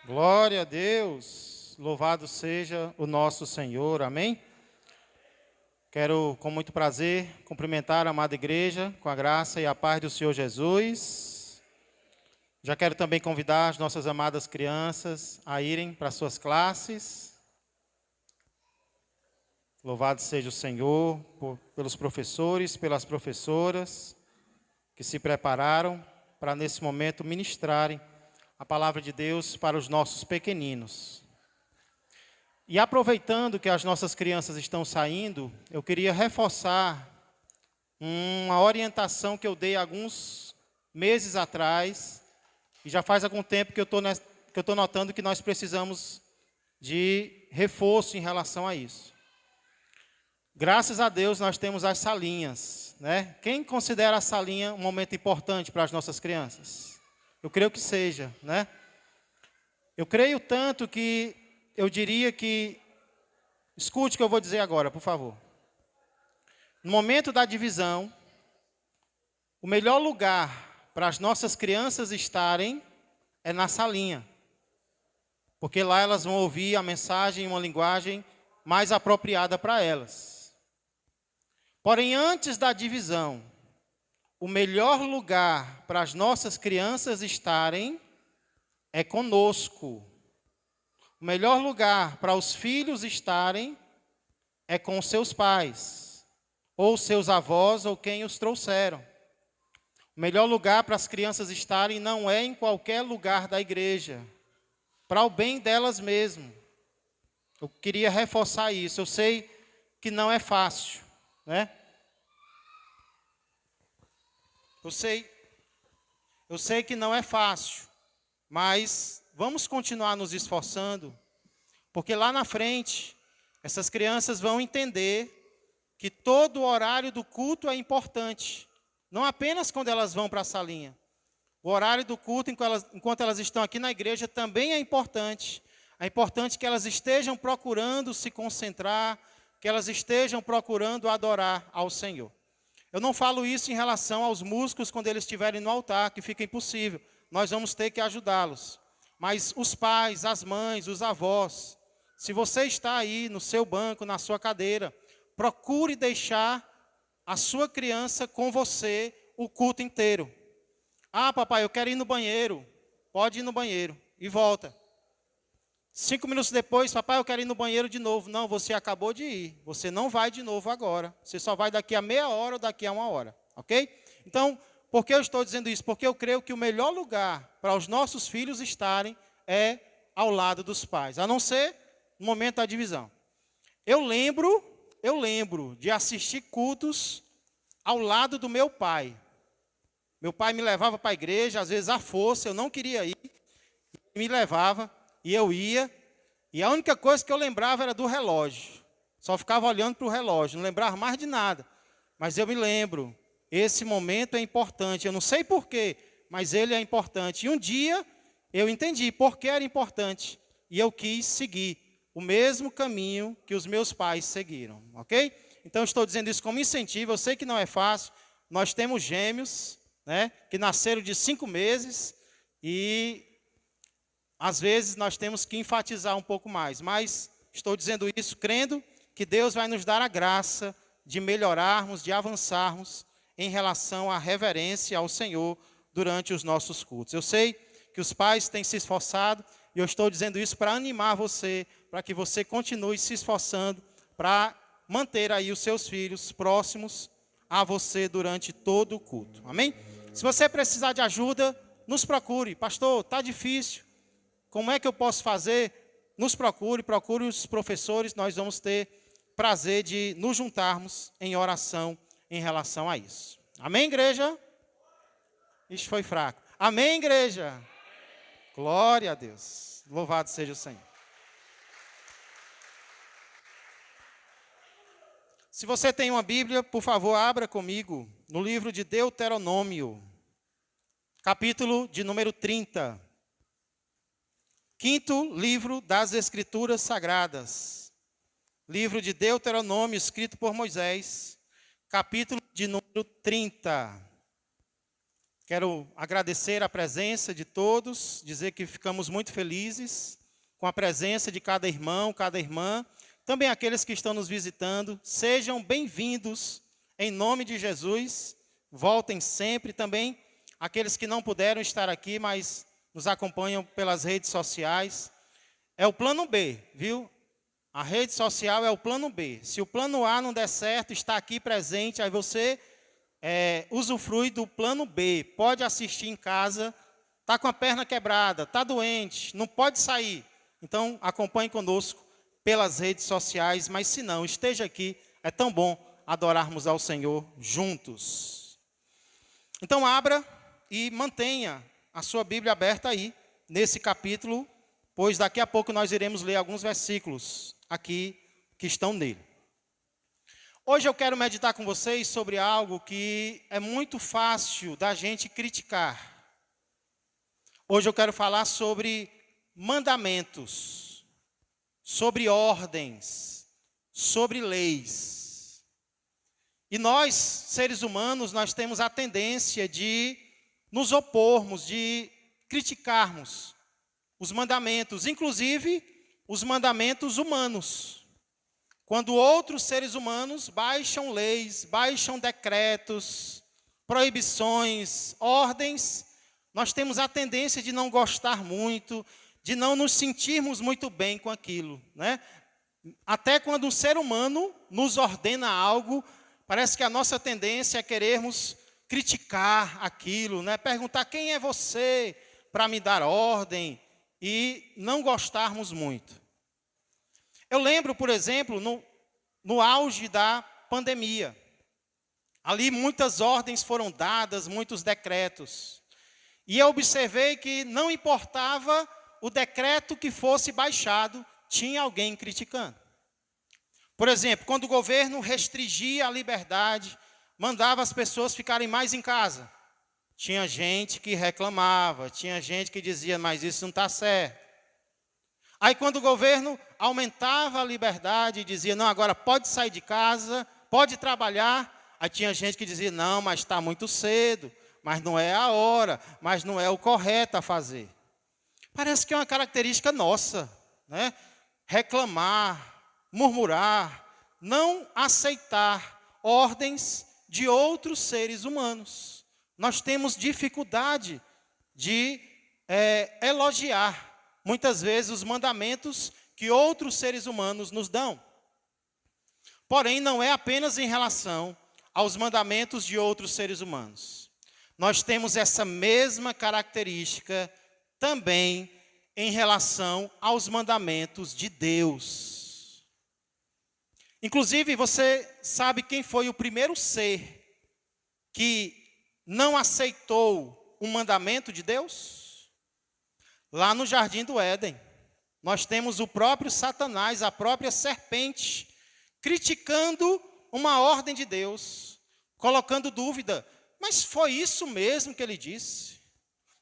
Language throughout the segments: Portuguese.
Glória a Deus, louvado seja o nosso Senhor, amém? Quero, com muito prazer, cumprimentar a amada igreja com a graça e a paz do Senhor Jesus. Já quero também convidar as nossas amadas crianças a irem para suas classes. Louvado seja o Senhor pelos professores, pelas professoras que se prepararam para nesse momento ministrarem a palavra de Deus para os nossos pequeninos. E aproveitando que as nossas crianças estão saindo, eu queria reforçar uma orientação que eu dei alguns meses atrás, e já faz algum tempo que eu estou notando que nós precisamos de reforço em relação a isso. Graças a Deus nós temos as salinhas, né? Quem considera a salinha um momento importante para as nossas crianças? Eu creio que seja, né? Eu creio tanto que eu diria que, escute o que eu vou dizer agora, por favor. No momento da divisão, o melhor lugar para as nossas crianças estarem é na salinha. Porque lá elas vão ouvir a mensagem em uma linguagem mais apropriada para elas. Porém, antes da divisão, o melhor lugar para as nossas crianças estarem é conosco. O melhor lugar para os filhos estarem é com seus pais, ou seus avós, ou quem os trouxeram. O melhor lugar para as crianças estarem não é em qualquer lugar da igreja, para o bem delas mesmas. Eu queria reforçar isso. Eu sei que não é fácil, né? Eu sei que não é fácil, mas vamos continuar nos esforçando, porque lá na frente, essas crianças vão entender que todo o horário do culto é importante, não apenas quando elas vão para a salinha. O horário do culto, enquanto elas estão aqui na igreja, também é importante. É importante que elas estejam procurando se concentrar, que elas estejam procurando adorar ao Senhor. Eu não falo isso em relação aos músicos quando eles estiverem no altar, que fica impossível. Nós vamos ter que ajudá-los. Mas os pais, as mães, os avós, se você está aí no seu banco, na sua cadeira, procure deixar a sua criança com você o culto inteiro. Ah, papai, eu quero ir no banheiro. Pode ir no banheiro e volta. 5 minutos depois, papai, eu quero ir no banheiro de novo. Não, você acabou de ir. Você não vai de novo agora. Você só vai daqui a meia hora ou daqui a 1 hora. Ok? Então, por que eu estou dizendo isso? Porque eu creio que o melhor lugar para os nossos filhos estarem é ao lado dos pais. A não ser no momento da divisão. Eu lembro de assistir cultos ao lado do meu pai. Meu pai me levava para a igreja, às vezes à força, eu não queria ir. Me levava. E eu ia, e a única coisa que eu lembrava era do relógio. Só ficava olhando para o relógio, não lembrava mais de nada. Mas eu me lembro, esse momento é importante. Eu não sei porquê, mas ele é importante. E um dia eu entendi por que era importante. E eu quis seguir o mesmo caminho que os meus pais seguiram. Ok? Então, estou dizendo isso como incentivo. Eu sei que não é fácil. Nós temos gêmeos, né, que nasceram de 5 meses e às vezes nós temos que enfatizar um pouco mais, mas estou dizendo isso crendo que Deus vai nos dar a graça de melhorarmos, de avançarmos em relação à reverência ao Senhor durante os nossos cultos. Eu sei que os pais têm se esforçado e eu estou dizendo isso para animar você, para que você continue se esforçando para manter aí os seus filhos próximos a você durante todo o culto. Amém? Se você precisar de ajuda, nos procure. Pastor, está difícil. Como é que eu posso fazer? Nos procure os professores, nós vamos ter prazer de nos juntarmos em oração em relação a isso. Amém, igreja? Isso foi fraco. Amém, igreja? Glória a Deus. Louvado seja o Senhor. Se você tem uma Bíblia, por favor, abra comigo no livro de Deuteronômio, capítulo de número 30. Quinto livro das Escrituras Sagradas. Livro de Deuteronômio, escrito por Moisés, capítulo de número 30. Quero agradecer a presença de todos, dizer que ficamos muito felizes com a presença de cada irmão, cada irmã, também aqueles que estão nos visitando. Sejam bem-vindos em nome de Jesus, voltem sempre. Também aqueles que não puderam estar aqui, mas nos acompanham pelas redes sociais. É o plano B, viu? A rede social é o plano B. Se o plano A não der certo, está aqui presente, aí você usufrui do plano B. Pode assistir em casa, está com a perna quebrada, está doente, não pode sair. Então, acompanhe conosco pelas redes sociais, mas se não, esteja aqui. É tão bom adorarmos ao Senhor juntos. Então, abra e mantenha a sua Bíblia aberta aí, nesse capítulo, pois daqui a pouco nós iremos ler alguns versículos aqui que estão nele. Hoje eu quero meditar com vocês sobre algo que é muito fácil da gente criticar. Hoje eu quero falar sobre mandamentos, sobre ordens, sobre leis. E nós, seres humanos, nós temos a tendência de nos opormos, de criticarmos os mandamentos, inclusive os mandamentos humanos. Quando outros seres humanos baixam leis, baixam decretos, proibições, ordens, nós temos a tendência de não gostar muito, de não nos sentirmos muito bem com aquilo, né? Até quando um ser humano nos ordena algo, parece que a nossa tendência é querermos criticar aquilo, né? Perguntar quem é você para me dar ordem e não gostarmos muito. Eu lembro, por exemplo, no auge da pandemia. Ali muitas ordens foram dadas, muitos decretos. E eu observei que não importava o decreto que fosse baixado, tinha alguém criticando. Por exemplo, quando o governo restringia a liberdade, mandava as pessoas ficarem mais em casa, tinha gente que reclamava, tinha gente que dizia, mas isso não está certo. Aí quando o governo aumentava a liberdade e dizia, não, agora pode sair de casa, pode trabalhar, aí tinha gente que dizia, não, mas está muito cedo, mas não é a hora, mas não é o correto a fazer. Parece que é uma característica nossa, né? Reclamar, murmurar, não aceitar ordens de outros seres humanos. Nós temos dificuldade de elogiar, muitas vezes, os mandamentos que outros seres humanos nos dão. Porém, não é apenas em relação aos mandamentos de outros seres humanos. Nós temos essa mesma característica também em relação aos mandamentos de Deus. Inclusive, você sabe quem foi o primeiro ser que não aceitou um mandamento de Deus? Lá no Jardim do Éden, nós temos o próprio Satanás, a própria serpente, criticando uma ordem de Deus, colocando dúvida. Mas foi isso mesmo que ele disse?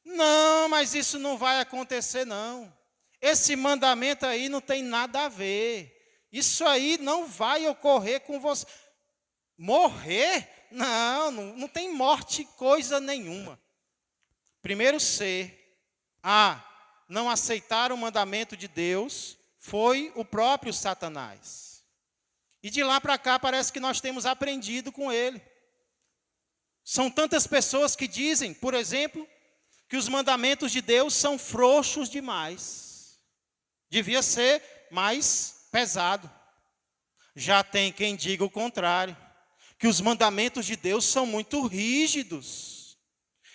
Não, mas isso não vai acontecer, não. Esse mandamento aí não tem nada a ver. Isso aí não vai ocorrer com você. Morrer? Não tem morte coisa nenhuma. Primeiro ser a não aceitar o mandamento de Deus foi o próprio Satanás. E de lá para cá parece que nós temos aprendido com ele. São tantas pessoas que dizem, por exemplo, que os mandamentos de Deus são frouxos demais. Devia ser mais pesado. Já tem quem diga o contrário, que os mandamentos de Deus são muito rígidos.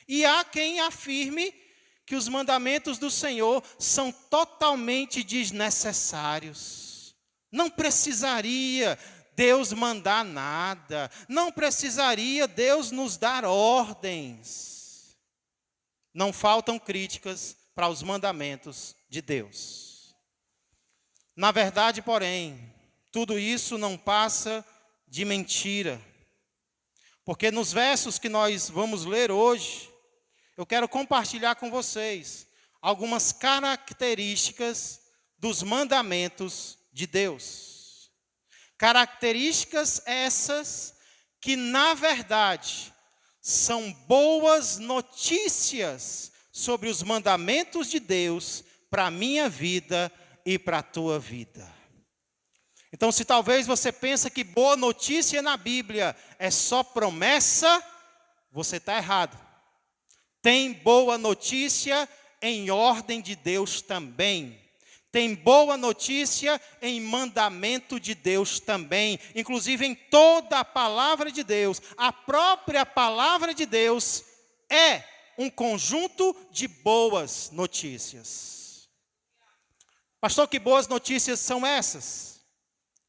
E há quem afirme que os mandamentos do Senhor são totalmente desnecessários. Não precisaria Deus mandar nada, não precisaria Deus nos dar ordens. Não faltam críticas para os mandamentos de Deus. Na verdade, porém, tudo isso não passa de mentira. Porque nos versos que nós vamos ler hoje, eu quero compartilhar com vocês algumas características dos mandamentos de Deus. Características essas que, na verdade, são boas notícias sobre os mandamentos de Deus para a minha vida e para a tua vida. Então, se talvez você pensa que boa notícia na Bíblia é só promessa, você está errado. Tem boa notícia em ordem de Deus também. Tem boa notícia em mandamento de Deus também. Inclusive em toda a palavra de Deus. A própria palavra de Deus é um conjunto de boas notícias. Pastor, que boas notícias são essas?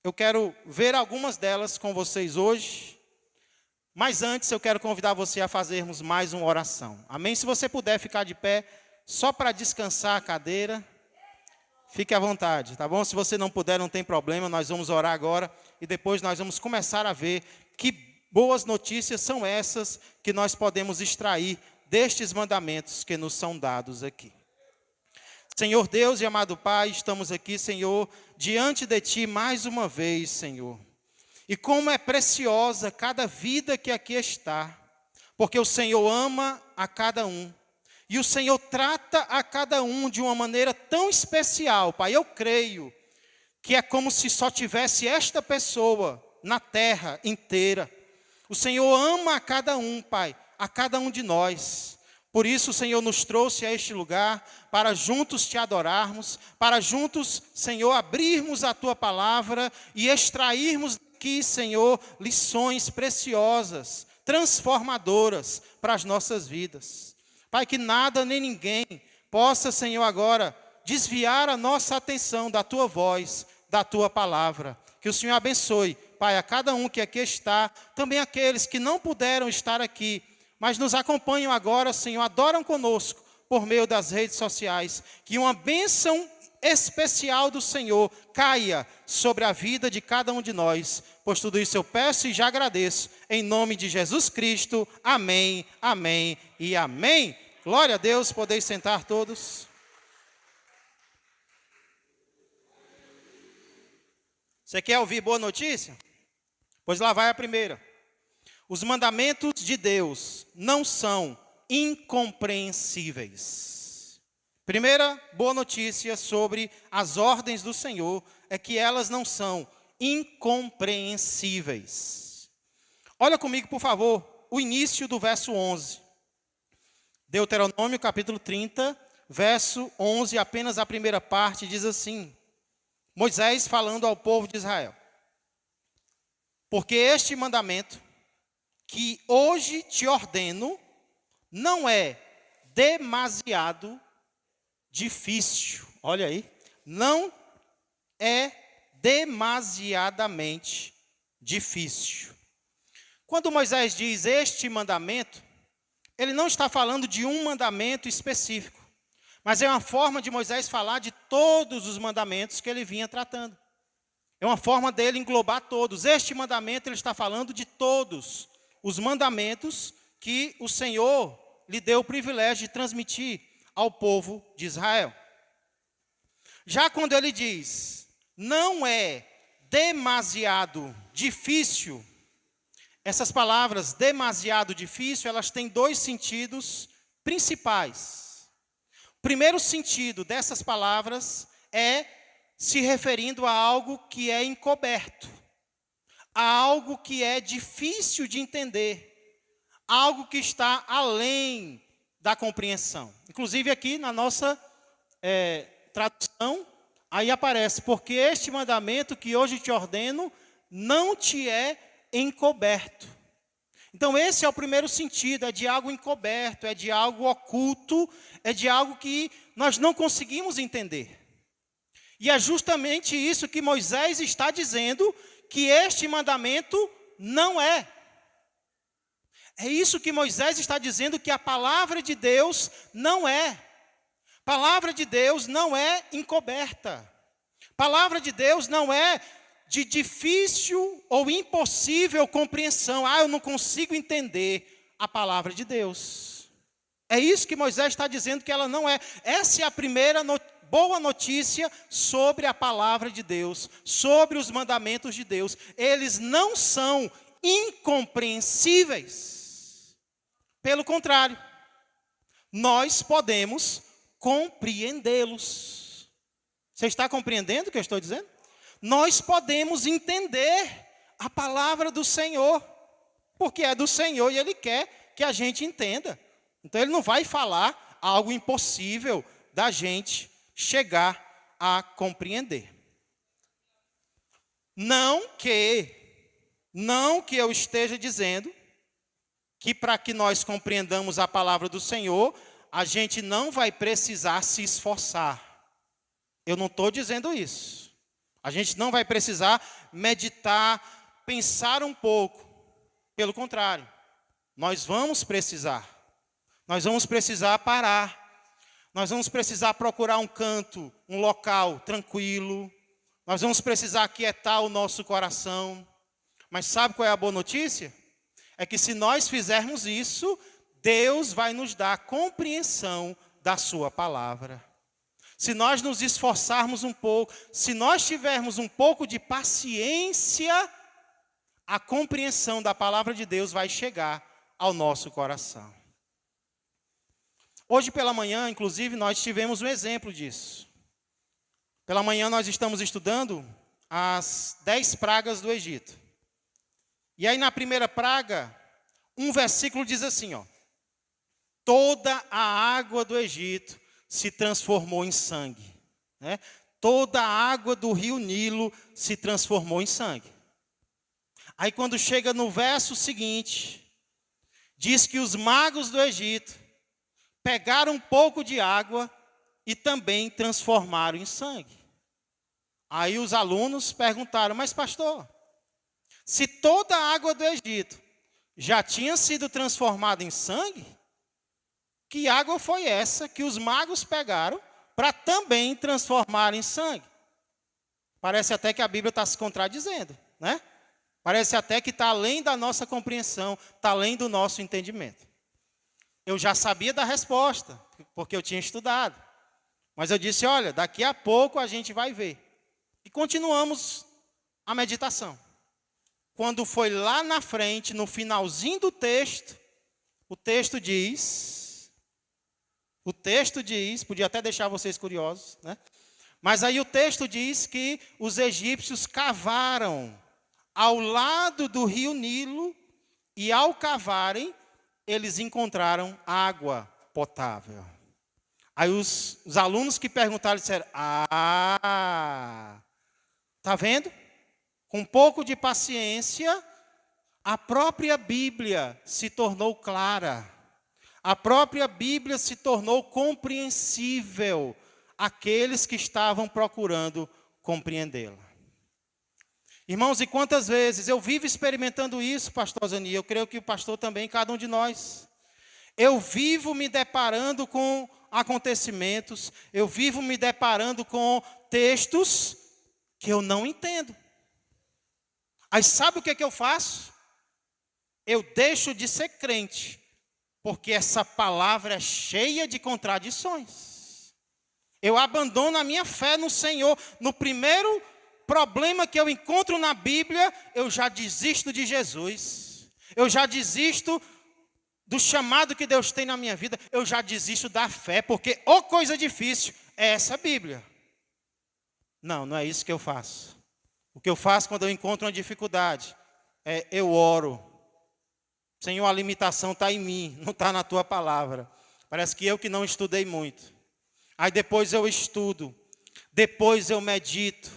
Eu quero ver algumas delas com vocês hoje. Mas antes eu quero convidar você a fazermos mais uma oração. Amém? Se você puder ficar de pé, só para descansar a cadeira, fique à vontade, tá bom? Se você não puder, não tem problema, nós vamos orar agora e depois nós vamos começar a ver que boas notícias são essas que nós podemos extrair destes mandamentos que nos são dados aqui. Senhor Deus e amado Pai, estamos aqui, Senhor, diante de Ti mais uma vez, Senhor. E como é preciosa cada vida que aqui está, porque o Senhor ama a cada um. E o Senhor trata a cada um de uma maneira tão especial, Pai. Eu creio que é como se só tivesse esta pessoa na terra inteira. O Senhor ama a cada um, Pai, a cada um de nós. Por isso o Senhor nos trouxe a este lugar para juntos Te adorarmos, para juntos, Senhor, abrirmos a Tua palavra e extrairmos daqui, Senhor, lições preciosas, transformadoras para as nossas vidas. Pai, que nada nem ninguém possa, Senhor, agora desviar a nossa atenção da Tua voz, da Tua palavra. Que o Senhor abençoe, Pai, a cada um que aqui está, também aqueles que não puderam estar aqui, mas nos acompanham agora, Senhor, adoram conosco por meio das redes sociais. Que uma bênção especial do Senhor caia sobre a vida de cada um de nós. Pois tudo isso eu peço e já agradeço. Em nome de Jesus Cristo. Amém, amém e amém. Glória a Deus, podeis sentar todos. Você quer ouvir boa notícia? Pois lá vai a primeira. Os mandamentos de Deus não são incompreensíveis. Primeira boa notícia sobre as ordens do Senhor é que elas não são incompreensíveis. Olha comigo, por favor, o início do verso 11. Deuteronômio, capítulo 30, verso 11, apenas a primeira parte, diz assim: Moisés falando ao povo de Israel: Porque este mandamento que hoje te ordeno não é demasiado difícil. Olha aí, não é demasiadamente difícil. Quando Moisés diz este mandamento, ele não está falando de um mandamento específico, mas é uma forma de Moisés falar de todos os mandamentos que ele vinha tratando. É uma forma dele englobar todos. Este mandamento ele está falando de todos os mandamentos que o Senhor lhe deu o privilégio de transmitir ao povo de Israel. Já quando ele diz, não é demasiado difícil, essas palavras, demasiado difícil, elas têm dois sentidos principais. O primeiro sentido dessas palavras é se referindo a algo que é encoberto, a algo que é difícil de entender, algo que está além da compreensão. Inclusive aqui na nossa tradução, aí aparece, porque este mandamento que hoje te ordeno não te é encoberto. Então esse é o primeiro sentido, é de algo encoberto, é de algo oculto, é de algo que nós não conseguimos entender. E é justamente isso que Moisés está dizendo, que este mandamento não é. É isso que Moisés está dizendo, que a palavra de Deus não é. Palavra de Deus não é encoberta. Palavra de Deus não é de difícil ou impossível compreensão. Eu não consigo entender a palavra de Deus. É isso que Moisés está dizendo que ela não é. Essa é a primeira boa notícia sobre a palavra de Deus, sobre os mandamentos de Deus. Eles não são incompreensíveis. Pelo contrário, nós podemos compreendê-los. Você está compreendendo o que eu estou dizendo? Nós podemos entender a palavra do Senhor, porque é do Senhor e Ele quer que a gente entenda. Então Ele não vai falar algo impossível da gente chegar a compreender. Não que eu esteja dizendo que para que nós compreendamos a palavra do Senhor, a gente não vai precisar se esforçar. Eu não estou dizendo isso. A gente não vai precisar meditar, pensar um pouco. Pelo contrário, nós vamos precisar. Nós vamos precisar parar. Nós vamos precisar procurar um canto, um local tranquilo. Nós vamos precisar aquietar o nosso coração. Mas sabe qual é a boa notícia? É que se nós fizermos isso, Deus vai nos dar compreensão da sua palavra. Se nós nos esforçarmos um pouco, se nós tivermos um pouco de paciência, a compreensão da palavra de Deus vai chegar ao nosso coração. Hoje pela manhã, inclusive, nós tivemos um exemplo disso. Pela manhã nós estamos estudando as 10 pragas do Egito. E aí na primeira praga, um versículo diz assim, ó: toda a água do Egito se transformou em sangue, né? Toda a água do rio Nilo se transformou em sangue. Aí quando chega no verso seguinte, diz que os magos do Egito pegaram um pouco de água e também transformaram em sangue. Aí os alunos perguntaram: mas pastor, se toda a água do Egito já tinha sido transformada em sangue, que água foi essa que os magos pegaram para também transformar em sangue? Parece até que a Bíblia está se contradizendo, né? Parece até que está além da nossa compreensão, está além do nosso entendimento. Eu já sabia da resposta, porque eu tinha estudado. Mas eu disse: olha, daqui a pouco a gente vai ver. E continuamos a meditação. Quando foi lá na frente, no finalzinho do texto, o texto diz, podia até deixar vocês curiosos, né? Mas aí o texto diz que os egípcios cavaram ao lado do rio Nilo, e ao cavarem, eles encontraram água potável. Aí os alunos que perguntaram disseram: tá vendo? Com um pouco de paciência, a própria Bíblia se tornou clara. A própria Bíblia se tornou compreensível àqueles que estavam procurando compreendê-la. Irmãos, e quantas vezes eu vivo experimentando isso, pastor Zani, eu creio que o pastor também, cada um de nós. Eu vivo me deparando com acontecimentos, eu vivo me deparando com textos que eu não entendo. Aí sabe o que é que eu faço? Eu deixo de ser crente, porque essa palavra é cheia de contradições. Eu abandono a minha fé no Senhor. No primeiro problema que eu encontro na Bíblia, eu já desisto de Jesus. Eu já desisto do chamado que Deus tem na minha vida. Eu já desisto da fé, porque coisa difícil é essa Bíblia. Não é isso que eu faço. O que eu faço quando eu encontro uma dificuldade é eu oro. Senhor, a limitação está em mim, não está na tua palavra. Parece que eu que não estudei muito. Aí depois eu estudo, depois eu medito,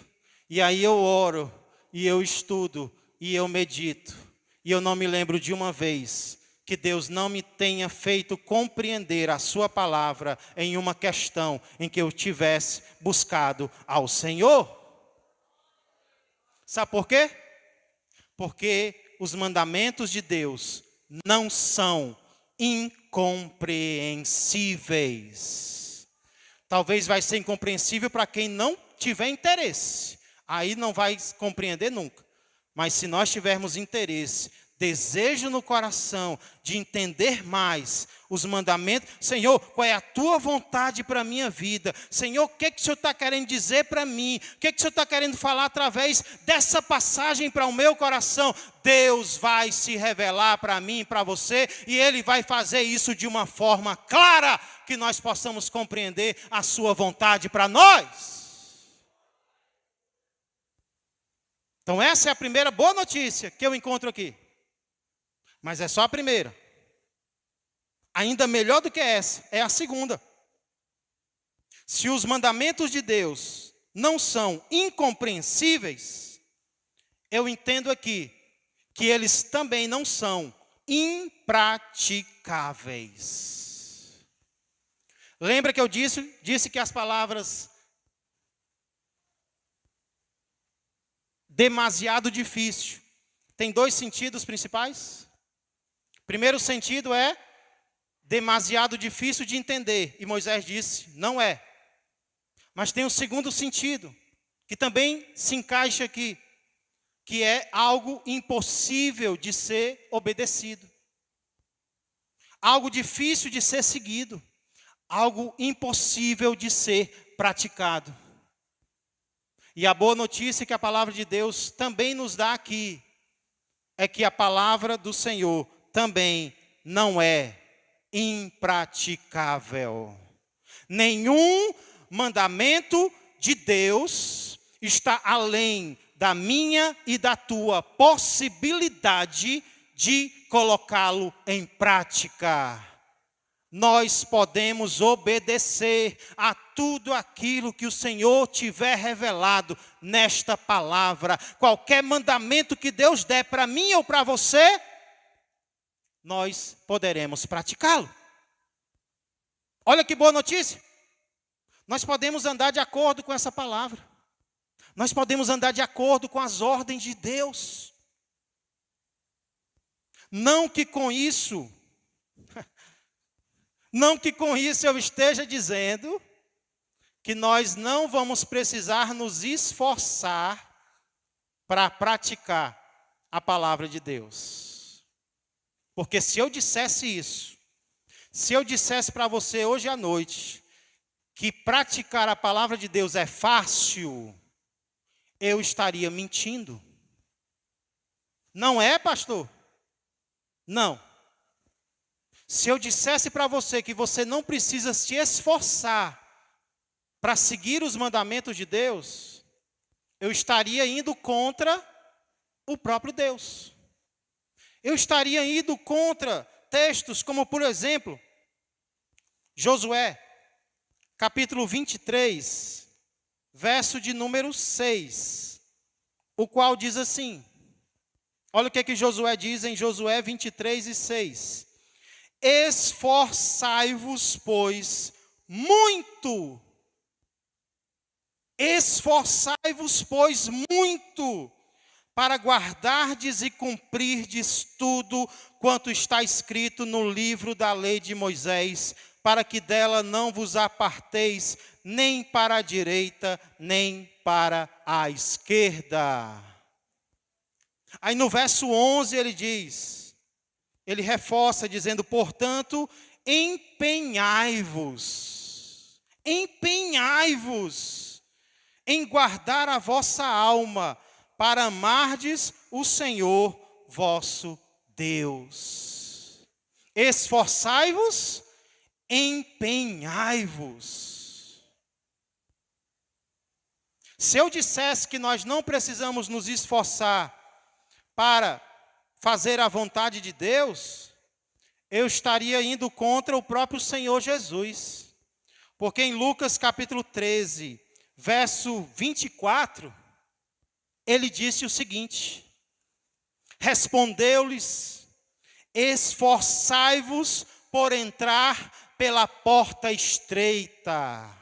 e aí eu oro, e eu estudo, e eu medito. E eu não me lembro de uma vez que Deus não me tenha feito compreender a sua palavra em uma questão em que eu tivesse buscado ao Senhor. Sabe por quê? Porque os mandamentos de Deus não são incompreensíveis. Talvez vai ser incompreensível para quem não tiver interesse. Aí não vai compreender nunca. Mas se nós tivermos interesse, desejo no coração de entender mais os mandamentos. Senhor, qual é a tua vontade para a minha vida? Senhor, o que o Senhor está querendo dizer para mim? O que o Senhor está querendo falar através dessa passagem para o meu coração? Deus vai se revelar para mim, para você, e Ele vai fazer isso de uma forma clara, que nós possamos compreender a sua vontade para nós. Então essa é a primeira boa notícia que eu encontro aqui. Mas é só a primeira. Ainda melhor do que essa é a segunda. Se os mandamentos de Deus não são incompreensíveis, eu entendo aqui que eles também não são impraticáveis. Lembra que eu disse que as palavras demasiado difícil tem dois sentidos principais? Primeiro sentido é demasiado difícil de entender, e Moisés disse, não é. Mas tem um segundo sentido, que também se encaixa aqui, que é algo impossível de ser obedecido. Algo difícil de ser seguido. Algo impossível de ser praticado. E a boa notícia que a palavra de Deus também nos dá aqui, é que a palavra do Senhor também não é impraticável. Nenhum mandamento de Deus está além da minha e da tua possibilidade de colocá-lo em prática. Nós podemos obedecer a tudo aquilo que o Senhor tiver revelado nesta palavra. Qualquer mandamento que Deus der para mim ou para você, nós poderemos praticá-lo. Olha que boa notícia. Nós podemos andar de acordo com essa palavra. Nós podemos andar de acordo com as ordens de Deus. Não que com isso eu esteja dizendo que nós não vamos precisar nos esforçar para praticar a palavra de Deus. Porque se eu dissesse isso, se eu dissesse para você hoje à noite que praticar a palavra de Deus é fácil, eu estaria mentindo. Não é, pastor? Não. Se eu dissesse para você que você não precisa se esforçar para seguir os mandamentos de Deus, eu estaria indo contra o próprio Deus. Eu estaria indo contra textos como, por exemplo, Josué, capítulo 23, verso de número 6, o qual diz assim, olha o que Josué diz em Josué 23 e 6. Esforçai-vos, pois, muito. Esforçai-vos, pois, muito, para guardardes e cumprirdes tudo quanto está escrito no livro da lei de Moisés, para que dela não vos aparteis, nem para a direita, nem para a esquerda. Aí no verso 11 ele reforça dizendo, portanto, empenhai-vos em guardar a vossa alma, para amardes o Senhor vosso Deus. Esforçai-vos, empenhai-vos. Se eu dissesse que nós não precisamos nos esforçar para fazer a vontade de Deus, eu estaria indo contra o próprio Senhor Jesus. Porque em Lucas capítulo 13, verso 24, ele disse o seguinte, respondeu-lhes, esforçai-vos por entrar pela porta estreita.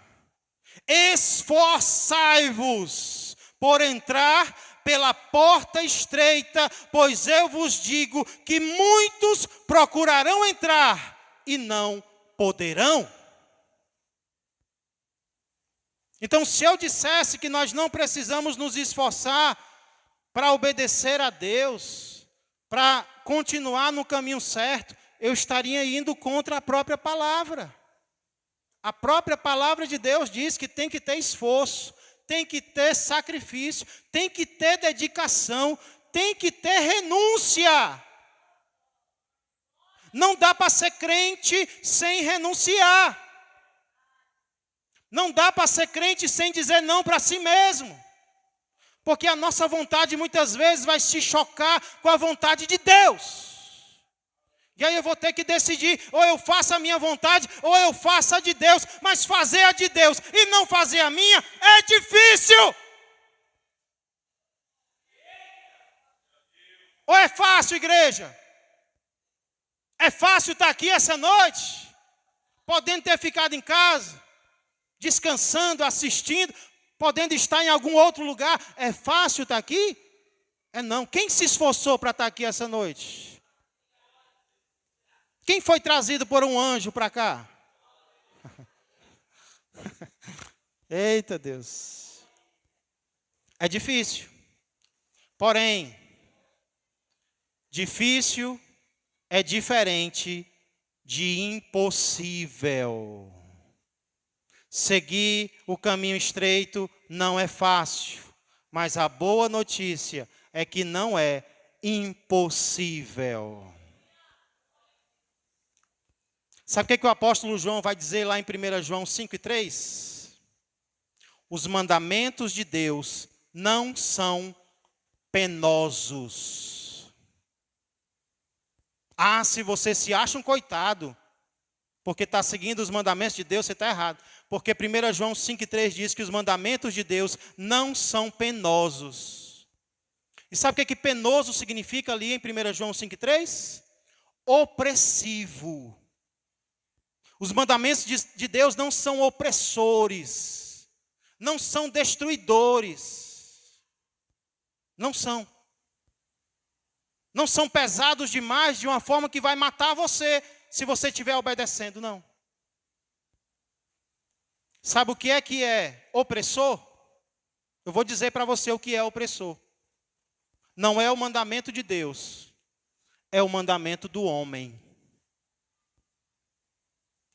Esforçai-vos por entrar pela porta estreita, pois eu vos digo que muitos procurarão entrar e não poderão. Então, se eu dissesse que nós não precisamos nos esforçar para obedecer a Deus, para continuar no caminho certo, eu estaria indo contra a própria palavra. A própria palavra de Deus diz que tem que ter esforço, tem que ter sacrifício, tem que ter dedicação, tem que ter renúncia. Não dá para ser crente sem renunciar. Não dá para ser crente sem dizer não para si mesmo. Porque a nossa vontade muitas vezes vai se chocar com a vontade de Deus. E aí eu vou ter que decidir, ou eu faço a minha vontade, ou eu faço a de Deus. Mas fazer a de Deus e não fazer a minha é difícil. Ou é fácil, igreja? É fácil estar aqui essa noite, podendo ter ficado em casa, descansando, assistindo, podendo estar em algum outro lugar. É fácil estar aqui? É não. Quem se esforçou para estar aqui essa noite? Quem foi trazido por um anjo para cá? Eita Deus. É difícil. Porém, difícil é diferente de impossível. Seguir o caminho estreito não é fácil, mas a boa notícia é que não é impossível. Sabe o que o apóstolo João vai dizer lá em 1 João 5:3? Os mandamentos de Deus não são penosos. Ah, se você se acha um coitado, porque está seguindo os mandamentos de Deus, você está errado. Porque 1 João 5:3 diz que os mandamentos de Deus não são penosos. E sabe o que penoso significa ali em 1 João 5:3? Opressivo. Os mandamentos de Deus não são opressores, não são destruidores. Não são. Não são pesados demais de uma forma que vai matar você, se você estiver obedecendo, não. Sabe o que é opressor? Eu vou dizer para você o que é opressor. Não é o mandamento de Deus, é o mandamento do homem.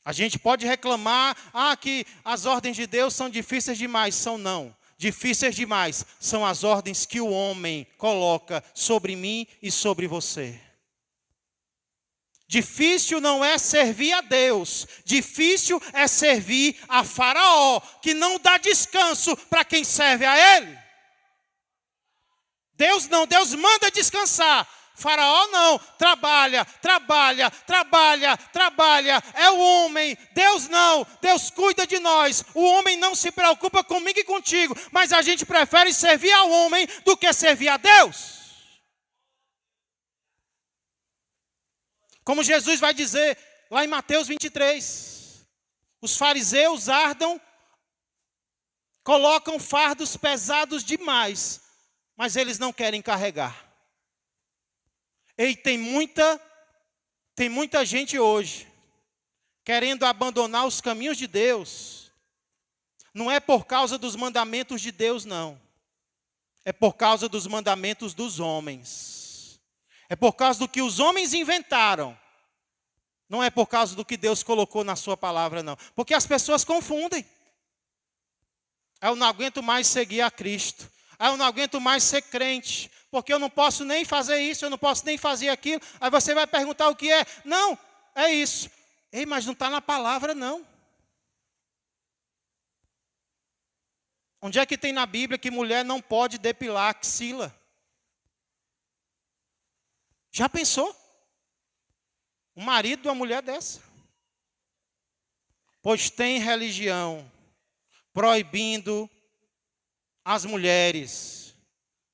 A gente pode reclamar, que as ordens de Deus são difíceis demais. São não. Difíceis demais são as ordens que o homem coloca sobre mim e sobre você. Difícil não é servir a Deus. Difícil é servir a Faraó, que não dá descanso para quem serve a ele. Deus não, Deus manda descansar. Faraó não, trabalha. É o homem, Deus não, Deus cuida de nós. O homem não se preocupa comigo e contigo, mas a gente prefere servir ao homem do que servir a Deus. Como Jesus vai dizer lá em Mateus 23, os fariseus colocam fardos pesados demais, mas eles não querem carregar. E tem muita gente hoje querendo abandonar os caminhos de Deus. Não é por causa dos mandamentos de Deus, não. É por causa dos mandamentos dos homens. É por causa do que os homens inventaram. Não é por causa do que Deus colocou na sua palavra, não. Porque as pessoas confundem. Eu não aguento mais seguir a Cristo. Eu não aguento mais ser crente, porque eu não posso nem fazer isso, eu não posso nem fazer aquilo. Aí você vai perguntar o que é. Não, é isso. Ei, mas não está na palavra, não. Onde é que tem na Bíblia que mulher não pode depilar a axila? Já pensou? O marido de uma mulher dessa? Pois tem religião proibindo as mulheres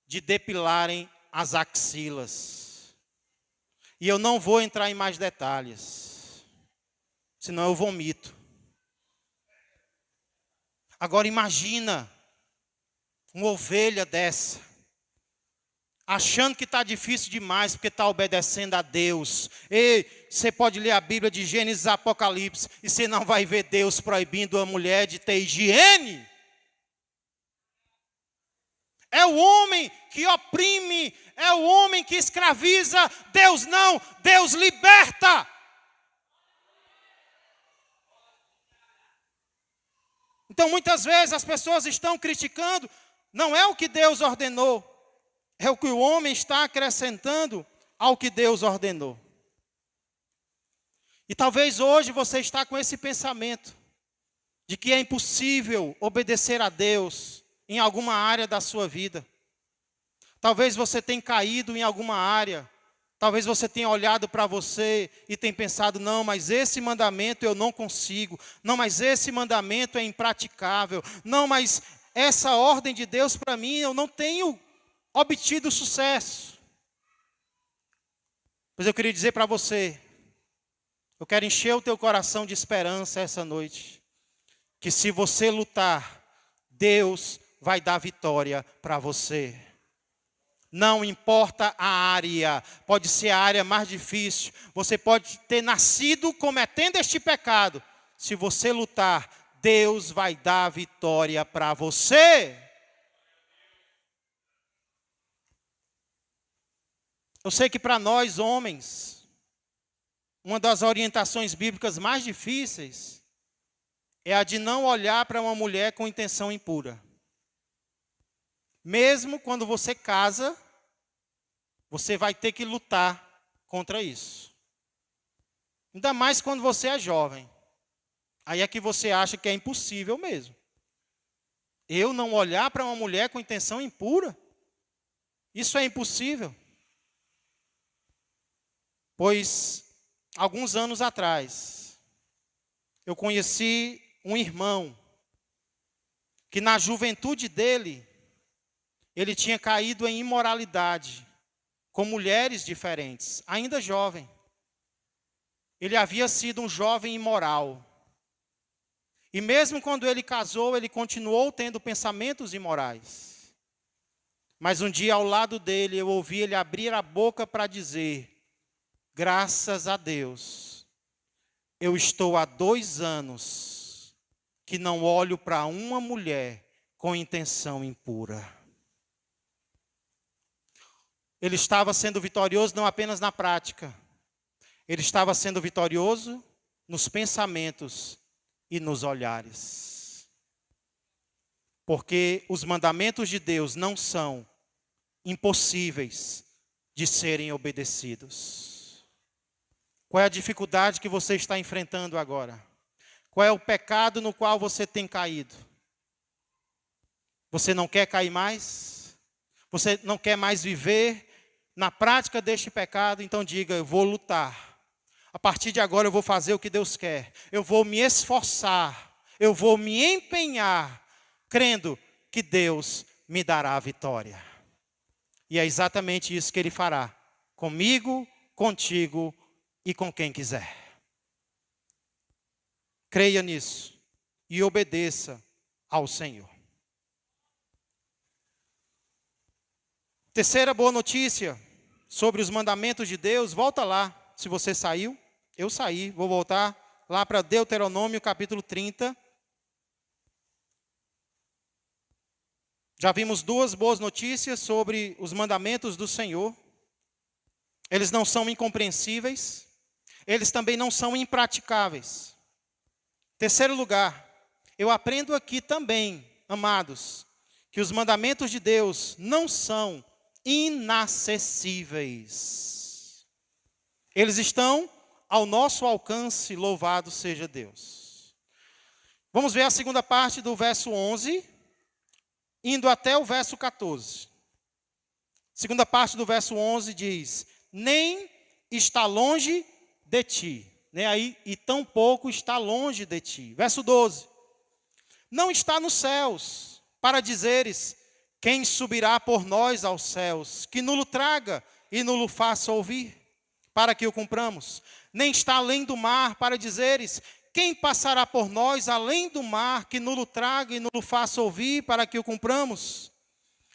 de depilarem as axilas. E eu não vou entrar em mais detalhes, senão eu vomito. Agora imagina uma ovelha dessa, achando que está difícil demais porque está obedecendo a Deus. E você pode ler a Bíblia de Gênesis e Apocalipse e você não vai ver Deus proibindo a mulher de ter higiene. É o homem que oprime, é o homem que escraviza. Deus não, Deus liberta. Então, muitas vezes as pessoas estão criticando, não é o que Deus ordenou, é o que o homem está acrescentando ao que Deus ordenou. E talvez hoje você está com esse pensamento de que é impossível obedecer a Deus em alguma área da sua vida. Talvez você tenha caído em alguma área. Talvez você tenha olhado para você e tenha pensado, não, mas esse mandamento eu não consigo. Não, mas esse mandamento é impraticável. Não, mas essa ordem de Deus para mim eu não tenho obtido sucesso. Pois eu queria dizer para você, eu quero encher o teu coração de esperança essa noite. Que se você lutar, Deus vai dar vitória para você. Não importa a área, pode ser a área mais difícil. Você pode ter nascido cometendo este pecado. Se você lutar, Deus vai dar vitória para você. Eu sei que para nós homens, uma das orientações bíblicas mais difíceis é a de não olhar para uma mulher com intenção impura. Mesmo quando você casa, você vai ter que lutar contra isso. Ainda mais quando você é jovem. Aí é que você acha que é impossível mesmo. Eu não olhar para uma mulher com intenção impura? Isso é impossível. Pois, alguns anos atrás, eu conheci um irmão que na juventude dele, ele tinha caído em imoralidade com mulheres diferentes, ainda jovem. Ele havia sido um jovem imoral. E mesmo quando ele casou, ele continuou tendo pensamentos imorais. Mas um dia ao lado dele, eu ouvi ele abrir a boca para dizer, graças a Deus, eu estou há 2 anos que não olho para uma mulher com intenção impura. Ele estava sendo vitorioso não apenas na prática, ele estava sendo vitorioso nos pensamentos e nos olhares. Porque os mandamentos de Deus não são impossíveis de serem obedecidos. Qual é a dificuldade que você está enfrentando agora? Qual é o pecado no qual você tem caído? Você não quer cair mais? Você não quer mais viver na prática deste pecado? Então diga, eu vou lutar. A partir de agora eu vou fazer o que Deus quer. Eu vou me esforçar. Eu vou me empenhar, crendo que Deus me dará a vitória. E é exatamente isso que Ele fará. Comigo, contigo e com quem quiser. Creia nisso e obedeça ao Senhor. Terceira boa notícia sobre os mandamentos de Deus, volta lá, se você saiu, eu saí, vou voltar lá para Deuteronômio capítulo 30. Já vimos 2 boas notícias sobre os mandamentos do Senhor. Eles não são incompreensíveis, eles também não são impraticáveis. Terceiro lugar, eu aprendo aqui também, amados, que os mandamentos de Deus não são inacessíveis. Eles estão ao nosso alcance, louvado seja Deus. Vamos ver a segunda parte do verso 11, indo até o verso 14. Segunda parte do verso 11 diz, nem está longe de ti, né? Aí, e tampouco está longe de ti. Verso 12, não está nos céus, para dizeres, quem subirá por nós aos céus, que nulo traga e nulo faça ouvir, para que o cumpramos. Nem está além do mar, para dizeres, quem passará por nós além do mar, que nulo traga e nulo faça ouvir, para que o cumpramos.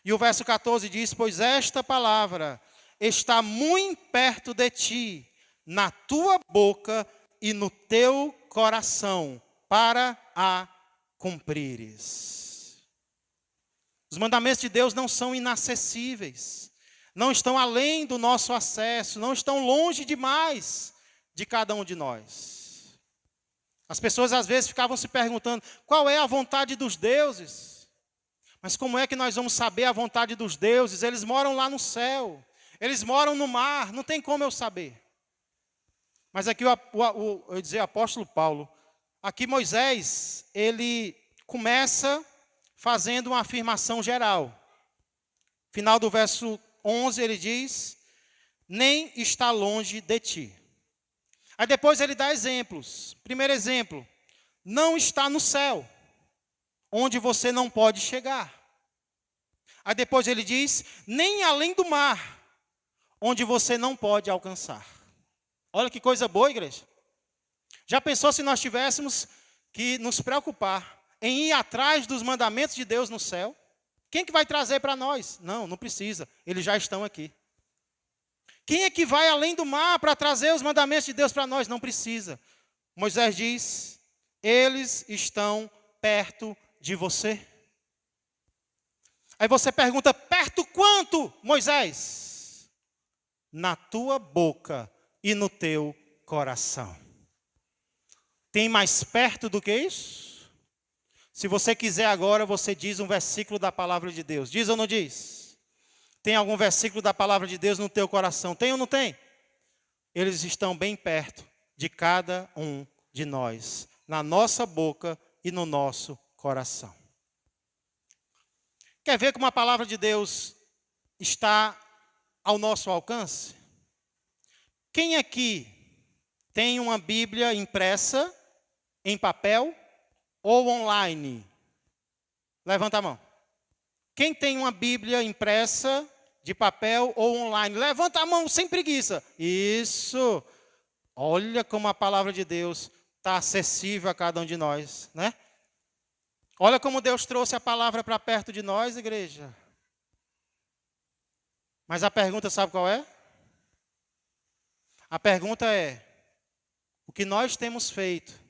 E o verso 14 diz, pois esta palavra está muito perto de ti, na tua boca e no teu coração, para a cumprires. Os mandamentos de Deus não são inacessíveis, não estão além do nosso acesso, não estão longe demais de cada um de nós. As pessoas às vezes ficavam se perguntando, qual é a vontade dos deuses? Mas como é que nós vamos saber a vontade dos deuses? Eles moram lá no céu, eles moram no mar, não tem como eu saber. Mas aqui eu dizer apóstolo Paulo, aqui Moisés, ele começa fazendo uma afirmação geral. Final do verso 11 ele diz, nem está longe de ti. Aí depois ele dá exemplos. Primeiro exemplo, não está no céu, onde você não pode chegar. Aí depois ele diz, nem além do mar, onde você não pode alcançar. Olha que coisa boa, igreja. Já pensou se nós tivéssemos que nos preocupar em ir atrás dos mandamentos de Deus no céu? Quem que vai trazer para nós? Não, não precisa, eles já estão aqui. Quem é que vai além do mar para trazer os mandamentos de Deus para nós? Não precisa. Moisés diz, eles estão perto de você. Aí você pergunta, perto quanto, Moisés? Na tua boca e no teu coração. Tem mais perto do que isso? Se você quiser agora, você diz um versículo da palavra de Deus. Diz ou não diz? Tem algum versículo da palavra de Deus no teu coração? Tem ou não tem? Eles estão bem perto de cada um de nós. Na nossa boca e no nosso coração. Quer ver como a palavra de Deus está ao nosso alcance? Quem aqui tem uma Bíblia impressa, em papel ou online? Levanta a mão. Quem tem uma Bíblia impressa, de papel ou online? Levanta a mão sem preguiça. Isso. Olha como a palavra de Deus está acessível a cada um de nós, né? Olha como Deus trouxe a palavra para perto de nós, igreja. Mas a pergunta sabe qual é? A pergunta é, o que nós temos feito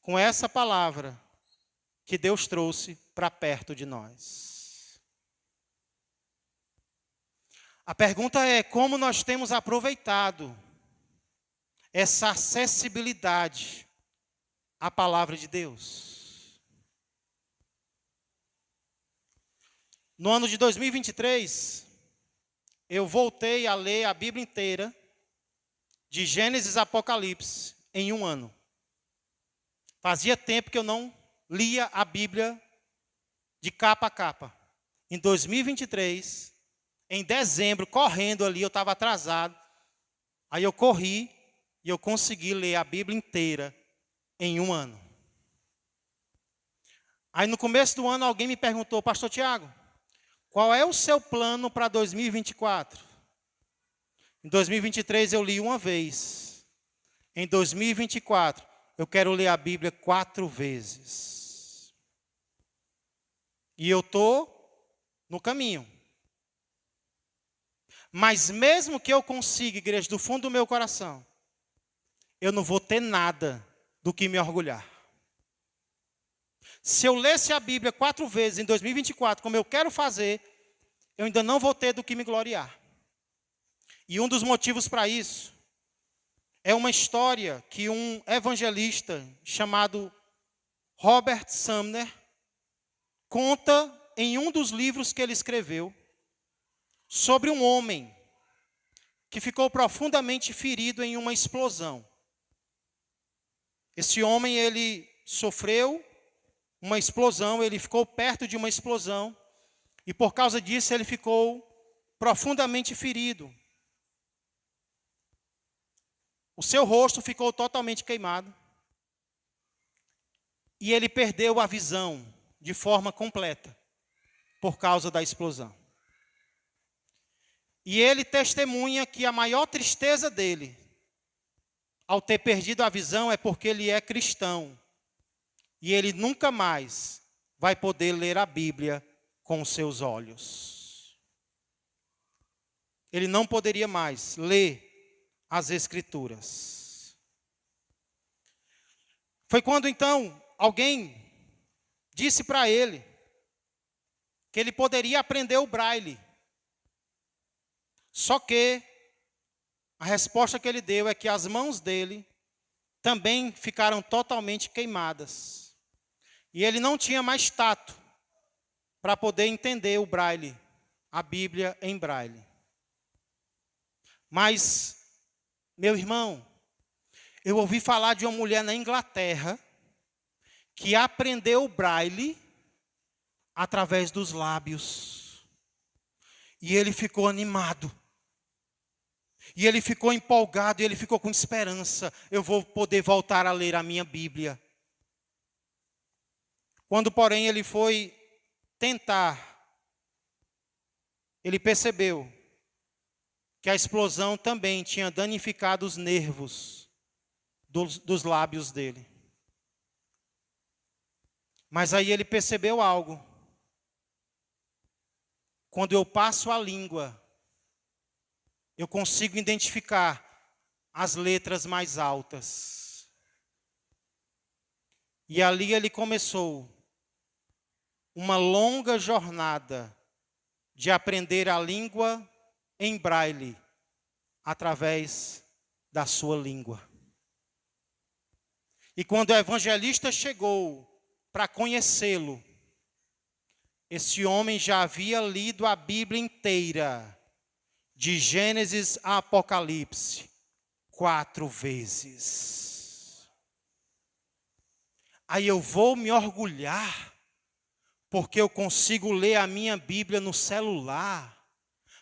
com essa palavra que Deus trouxe para perto de nós? A pergunta é, como nós temos aproveitado essa acessibilidade à palavra de Deus? No ano de 2023, eu voltei a ler a Bíblia inteira, de Gênesis a Apocalipse, em um ano. Fazia tempo que eu não lia a Bíblia de capa a capa. Em 2023, em dezembro, correndo ali, eu estava atrasado. Aí eu corri e eu consegui ler a Bíblia inteira em um ano. Aí no começo do ano alguém me perguntou, pastor Tiago, qual é o seu plano para 2024? Em 2023 eu li uma vez. Em 2024 eu quero ler a Bíblia 4 vezes. E eu estou no caminho. Mas mesmo que eu consiga, igreja, do fundo do meu coração, eu não vou ter nada do que me orgulhar. Se eu lesse a Bíblia 4 vezes em 2024, como eu quero fazer, eu ainda não vou ter do que me gloriar. E um dos motivos para isso é uma história que um evangelista chamado Robert Sumner conta em um dos livros que ele escreveu sobre um homem que ficou profundamente ferido em uma explosão. Esse homem, ele sofreu uma explosão, ele ficou perto de uma explosão e por causa disso ele ficou profundamente ferido. O seu rosto ficou totalmente queimado e ele perdeu a visão de forma completa por causa da explosão. E ele testemunha que a maior tristeza dele, ao ter perdido a visão, é porque ele é cristão. E ele nunca mais vai poder ler a Bíblia com os seus olhos. Ele não poderia mais ler as Escrituras. Foi quando então alguém disse para ele que ele poderia aprender o braille. Só que a resposta que ele deu é que as mãos dele também ficaram totalmente queimadas. E ele não tinha mais tato para poder entender o braille, a Bíblia em braille. Mas, meu irmão, eu ouvi falar de uma mulher na Inglaterra que aprendeu o braille através dos lábios. E ele ficou animado. E ele ficou empolgado, e ele ficou com esperança. Eu vou poder voltar a ler a minha Bíblia. Quando, porém, ele foi tentar, ele percebeu que a explosão também tinha danificado os nervos dos lábios dele. Mas aí ele percebeu algo. Quando eu passo a língua, eu consigo identificar as letras mais altas. E ali ele começou uma longa jornada de aprender a língua em braille, através da sua língua. E quando o evangelista chegou para conhecê-lo, esse homem já havia lido a Bíblia inteira, de Gênesis a Apocalipse, 4 vezes. Aí eu vou me orgulhar, porque eu consigo ler a minha Bíblia no celular,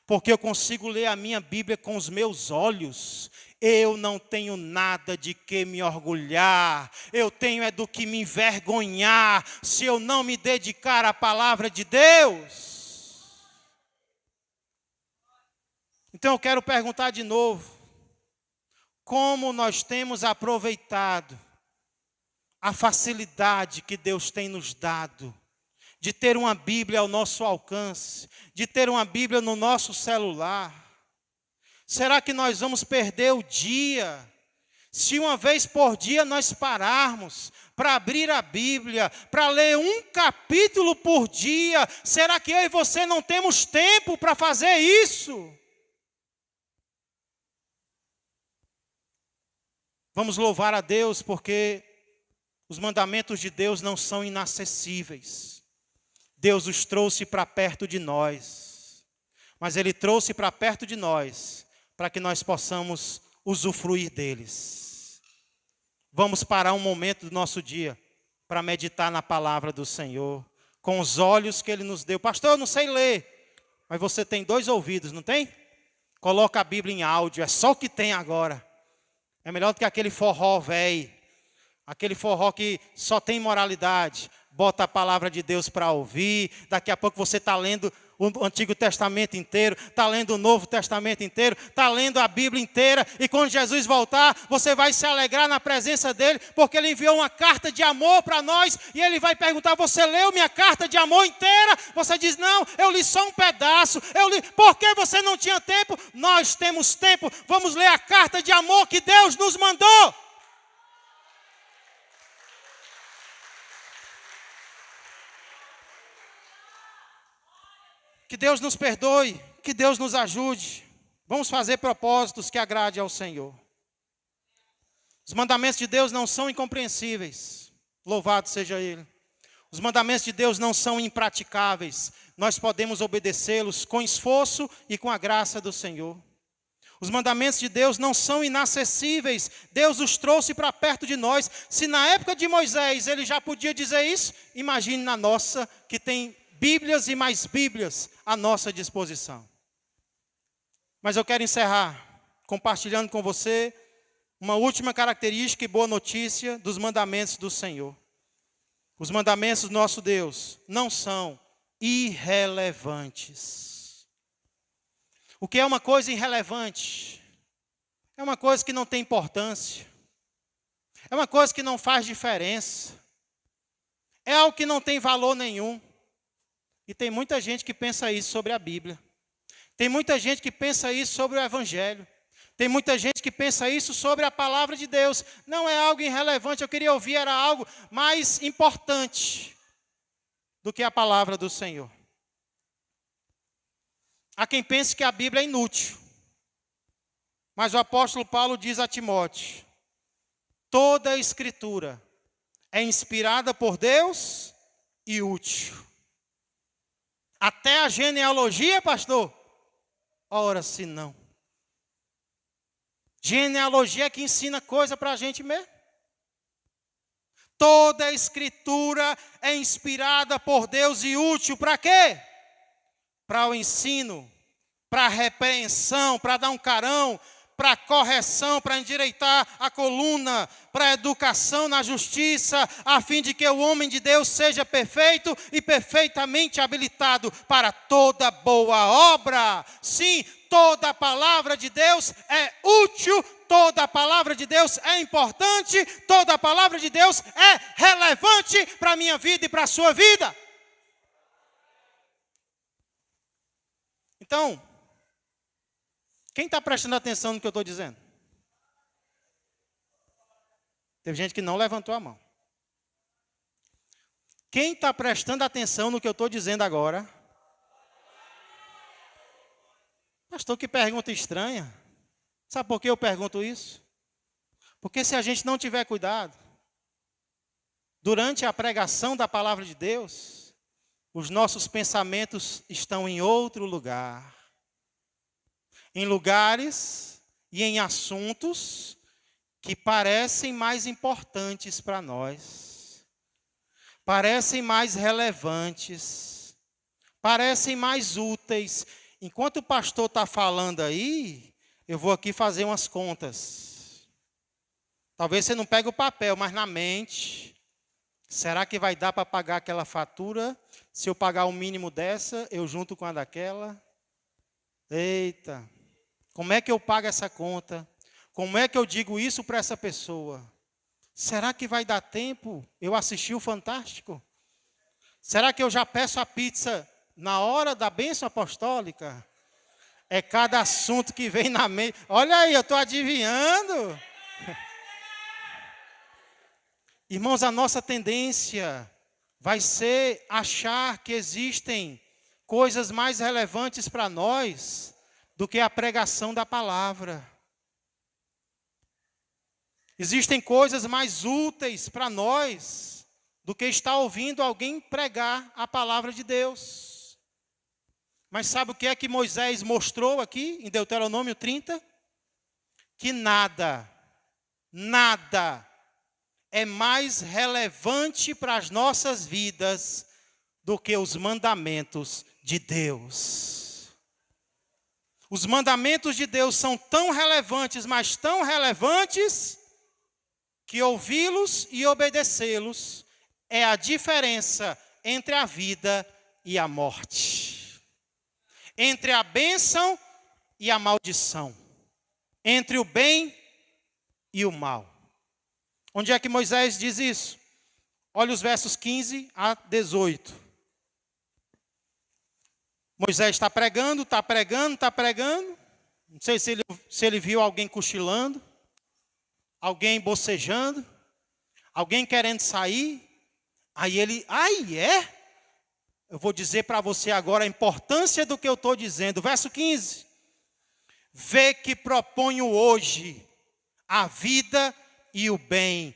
porque eu consigo ler a minha Bíblia com os meus olhos. Eu não tenho nada de que me orgulhar, eu tenho é do que me envergonhar, se eu não me dedicar à palavra de Deus. Então eu quero perguntar de novo, como nós temos aproveitado a facilidade que Deus tem nos dado, de ter uma Bíblia ao nosso alcance, de ter uma Bíblia no nosso celular? Será que nós vamos perder o dia, se uma vez por dia nós pararmos para abrir a Bíblia, para ler um capítulo por dia? Será que eu e você não temos tempo para fazer isso? Vamos louvar a Deus, porque os mandamentos de Deus não são inacessíveis. Deus os trouxe para perto de nós, mas Ele trouxe para perto de nós, para que nós possamos usufruir deles. Vamos parar um momento do nosso dia, para meditar na palavra do Senhor, com os olhos que Ele nos deu. Pastor, eu não sei ler, mas você tem 2 ouvidos, não tem? Coloca a Bíblia em áudio, é só o que tem agora. É melhor do que aquele forró velho, aquele forró que só tem moralidade. Bota a palavra de Deus para ouvir, daqui a pouco você está lendo o Antigo Testamento inteiro, está lendo o Novo Testamento inteiro, está lendo a Bíblia inteira, e quando Jesus voltar, você vai se alegrar na presença dele, porque ele enviou uma carta de amor para nós, e ele vai perguntar: você leu minha carta de amor inteira? Você diz: não, eu li só um pedaço, por que você não tinha tempo? Nós temos tempo, vamos ler a carta de amor que Deus nos mandou. Que Deus nos perdoe, que Deus nos ajude. Vamos fazer propósitos que agradem ao Senhor. Os mandamentos de Deus não são incompreensíveis. Louvado seja Ele. Os mandamentos de Deus não são impraticáveis. Nós podemos obedecê-los com esforço e com a graça do Senhor. Os mandamentos de Deus não são inacessíveis. Deus os trouxe para perto de nós. Se na época de Moisés Ele já podia dizer isso, imagine na nossa, que tem Bíblias e mais Bíblias à nossa disposição. Mas eu quero encerrar compartilhando com você uma última característica e boa notícia dos mandamentos do Senhor. Os mandamentos do nosso Deus não são irrelevantes. O que é uma coisa irrelevante? É uma coisa que não tem importância. É uma coisa que não faz diferença. É algo que não tem valor nenhum. E tem muita gente que pensa isso sobre a Bíblia. Tem muita gente que pensa isso sobre o Evangelho. Tem muita gente que pensa isso sobre a palavra de Deus. Não é algo irrelevante, eu queria ouvir, era algo mais importante do que a palavra do Senhor. Há quem pense que a Bíblia é inútil. Mas o apóstolo Paulo diz a Timóteo: toda a Escritura é inspirada por Deus e útil. Até a genealogia, pastor? Ora, se não. Genealogia é que ensina coisa para a gente mesmo. Toda a Escritura é inspirada por Deus e útil para quê? Para o ensino, para a repreensão, para dar um carão, para a correção, para endireitar a coluna, para a educação na justiça, a fim de que o homem de Deus seja perfeito e perfeitamente habilitado para toda boa obra. Sim, toda a palavra de Deus é útil, toda a palavra de Deus é importante, toda a palavra de Deus é relevante para a minha vida e para a sua vida. Então, quem está prestando atenção no que eu estou dizendo? Teve gente que não levantou a mão. Quem está prestando atenção no que eu estou dizendo agora? Pastor, que pergunta estranha. Sabe por que eu pergunto isso? Porque se a gente não tiver cuidado, durante a pregação da palavra de Deus, os nossos pensamentos estão em outro lugar. Em lugares e em assuntos que parecem mais importantes para nós, parecem mais relevantes, parecem mais úteis. Enquanto o pastor está falando aí, eu vou aqui fazer umas contas. Talvez você não pegue o papel, mas na mente, será que vai dar para pagar aquela fatura? Se eu pagar o mínimo dessa, eu junto com a daquela? Eita! Como é que eu pago essa conta? Como é que eu digo isso para essa pessoa? Será que vai dar tempo eu assistir o Fantástico? Será que eu já peço a pizza na hora da bênção apostólica? É cada assunto que vem na mente. Olha aí, eu estou adivinhando. Irmãos, a nossa tendência vai ser achar que existem coisas mais relevantes para nós do que a pregação da palavra. Existem coisas mais úteis para nós do que estar ouvindo alguém pregar a palavra de Deus. Mas sabe o que é que Moisés mostrou aqui em Deuteronômio 30? Que nada é mais relevante para as nossas vidas do que os mandamentos de Deus. Os mandamentos de Deus são tão relevantes, mas tão relevantes, que ouvi-los e obedecê-los é a diferença entre a vida e a morte. Entre a bênção e a maldição. Entre o bem e o mal. Onde é que Moisés diz isso? Olha os versos 15 a 18. Moisés está pregando. Não sei se ele viu alguém cochilando, alguém bocejando, alguém querendo sair. Aí ele, eu vou dizer para você agora a importância do que eu estou dizendo. Verso 15. Vê que proponho hoje a vida e o bem,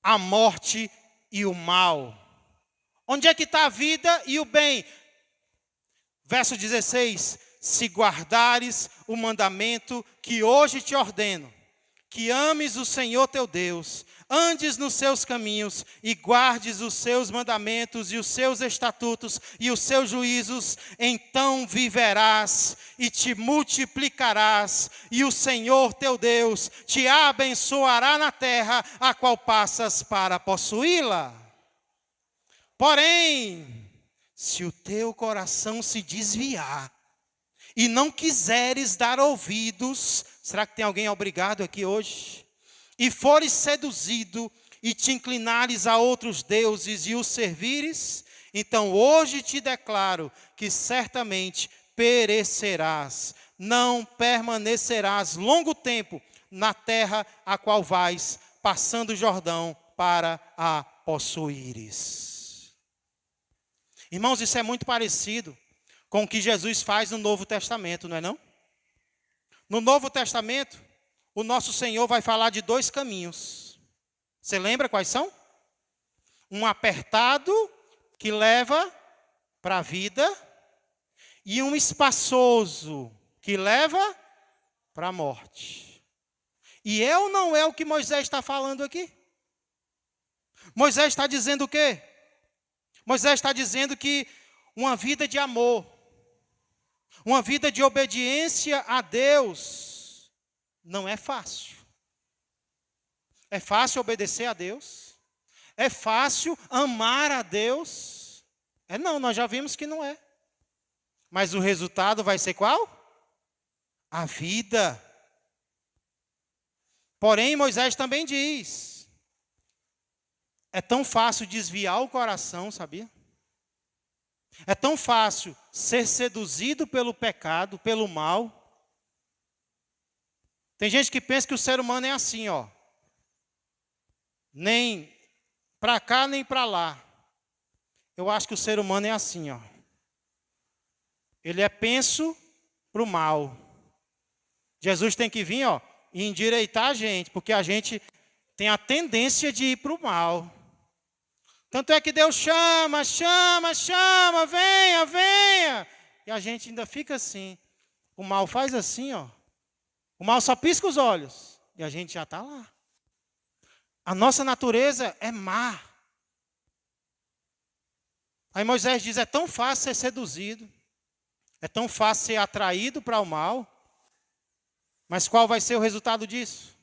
a morte e o mal. Onde é que está a vida e o bem? Verso 16, se guardares o mandamento que hoje te ordeno, que ames o Senhor teu Deus, andes nos seus caminhos e guardes os seus mandamentos e os seus estatutos e os seus juízos, então viverás e te multiplicarás, e o Senhor teu Deus te abençoará na terra a qual passas para possuí-la. Porém, se o teu coração se desviar e não quiseres dar ouvidos, será que tem alguém obrigado aqui hoje? E fores seduzido e te inclinares a outros deuses e os servires, então hoje te declaro que certamente perecerás, não permanecerás longo tempo na terra a qual vais, passando o Jordão para a possuíres. Irmãos, isso é muito parecido com o que Jesus faz no Novo Testamento, não é não? No Novo Testamento, o nosso Senhor vai falar de 2 caminhos. Você lembra quais são? Um apertado que leva para a vida e um espaçoso que leva para a morte. E é ou não é o que Moisés está falando aqui? Moisés está dizendo o quê? Moisés está dizendo que uma vida de amor, uma vida de obediência a Deus, não é fácil. É fácil obedecer a Deus? É fácil amar a Deus? Não, nós já vimos que não é. Mas o resultado vai ser qual? A vida. Porém, Moisés também diz, é tão fácil desviar o coração, sabia? É tão fácil ser seduzido pelo pecado, pelo mal. Tem gente que pensa que o ser humano é assim, ó. Nem para cá, nem para lá. Eu acho que o ser humano é assim, ó. Ele é penso para o mal. Jesus tem que vir, ó, e endireitar a gente, porque a gente tem a tendência de ir para o mal. Tanto é que Deus chama, venha, venha. E a gente ainda fica assim. O mal faz assim, ó. O mal só pisca os olhos. E a gente já está lá. A nossa natureza é má. Aí Moisés diz, é tão fácil ser seduzido. É tão fácil ser atraído para o mal. Mas qual vai ser o resultado disso?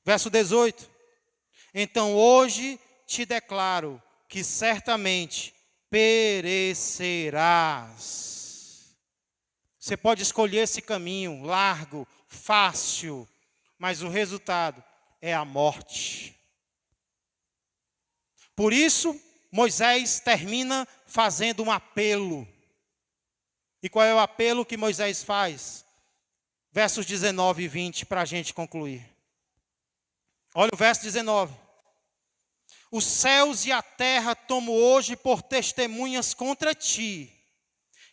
Verso 18. Então hoje te declaro que certamente perecerás. Você pode escolher esse caminho largo, fácil, mas o resultado é a morte. Por isso, Moisés termina fazendo um apelo. E qual é o apelo que Moisés faz? Versos 19 e 20, para a gente concluir. Olha o verso 19. Os céus e a terra tomo hoje por testemunhas contra ti,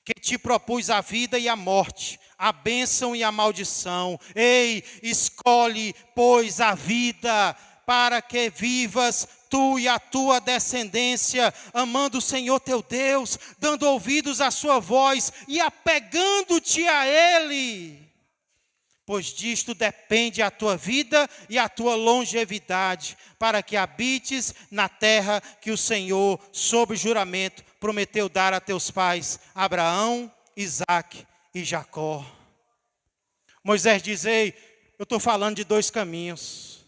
que te propus a vida e a morte, a bênção e a maldição. Ei, escolhe, pois, a vida, para que vivas tu e a tua descendência, amando o Senhor teu Deus, dando ouvidos à sua voz e apegando-te a Ele. Pois disto depende a tua vida e a tua longevidade, para que habites na terra que o Senhor, sob juramento, prometeu dar a teus pais, Abraão, Isaque e Jacó. Moisés diz, ei, eu estou falando de 2 caminhos,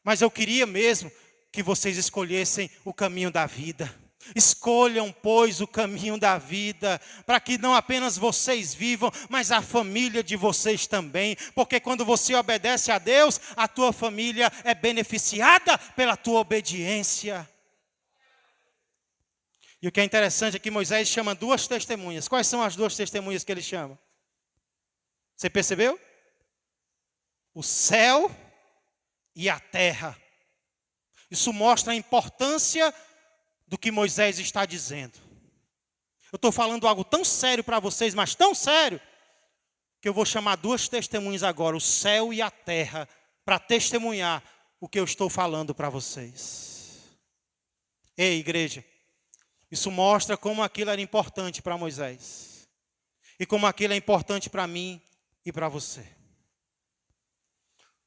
mas eu queria mesmo que vocês escolhessem o caminho da vida. Escolham, pois, o caminho da vida, para que não apenas vocês vivam, mas a família de vocês também. Porque quando você obedece a Deus, a tua família é beneficiada pela tua obediência. E o que é interessante é que Moisés chama 2 testemunhas. Quais são as 2 testemunhas que ele chama? Você percebeu? O céu e a terra. Isso mostra a importância do que Moisés está dizendo. Eu estou falando algo tão sério para vocês, mas tão sério, que eu vou chamar 2 testemunhas agora, o céu e a terra, para testemunhar o que eu estou falando para vocês. Ei, igreja, isso mostra como aquilo era importante para Moisés. E como aquilo é importante para mim e para você.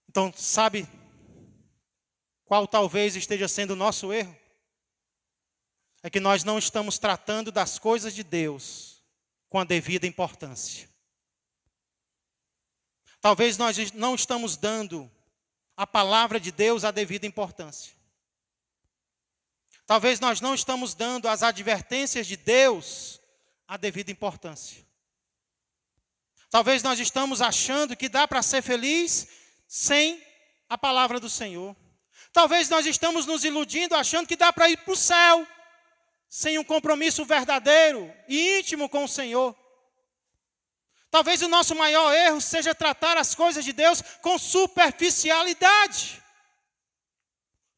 Então, sabe qual talvez esteja sendo o nosso erro? É que nós não estamos tratando das coisas de Deus com a devida importância. Talvez nós não estamos dando a palavra de Deus a devida importância. Talvez nós não estamos dando as advertências de Deus a devida importância. Talvez nós estamos achando que dá para ser feliz sem a palavra do Senhor. Talvez nós estamos nos iludindo achando que dá para ir para o céu sem um compromisso verdadeiro e íntimo com o Senhor. Talvez o nosso maior erro seja tratar as coisas de Deus com superficialidade.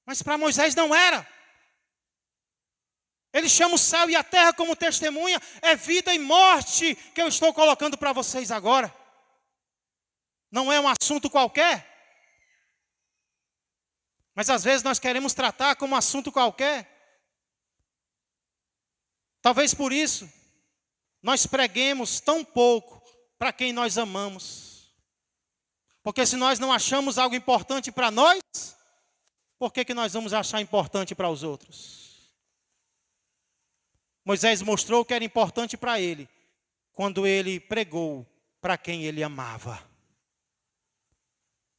Mas para Moisés não era. Ele chama o céu e a terra como testemunha. É vida e morte que eu estou colocando para vocês agora. Não é um assunto qualquer. Mas às vezes nós queremos tratar como um assunto qualquer. Talvez por isso nós preguemos tão pouco para quem nós amamos. Porque se nós não achamos algo importante para nós, por que nós vamos achar importante para os outros? Moisés mostrou que era importante para ele, quando ele pregou para quem ele amava.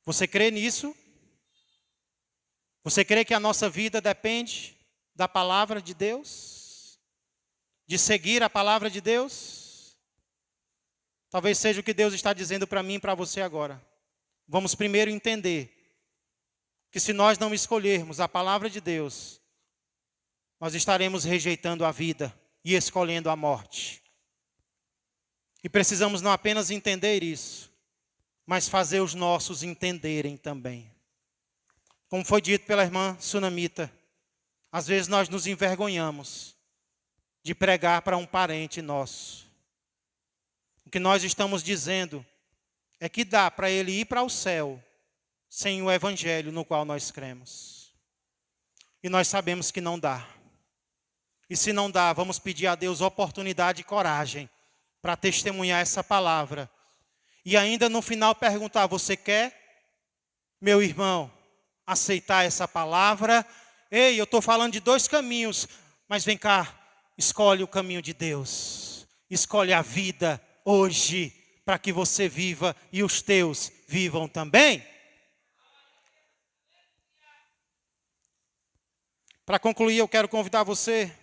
Você crê nisso? Você crê que a nossa vida depende da palavra de Deus? De seguir a palavra de Deus? Talvez seja o que Deus está dizendo para mim e para você agora. Vamos primeiro entender que se nós não escolhermos a palavra de Deus, nós estaremos rejeitando a vida e escolhendo a morte. E precisamos não apenas entender isso, mas fazer os nossos entenderem também. Como foi dito pela irmã Sunamita, às vezes nós nos envergonhamos de pregar para um parente nosso. O que nós estamos dizendo é que dá para ele ir para o céu sem o evangelho no qual nós cremos. E nós sabemos que não dá. E se não dá, vamos pedir a Deus oportunidade e coragem para testemunhar essa palavra. E ainda no final perguntar: você quer, meu irmão, aceitar essa palavra? Ei, eu estou falando de 2 caminhos, mas vem cá, escolhe o caminho de Deus. Escolhe a vida hoje, para que você viva e os teus vivam também. Para concluir, eu quero convidar você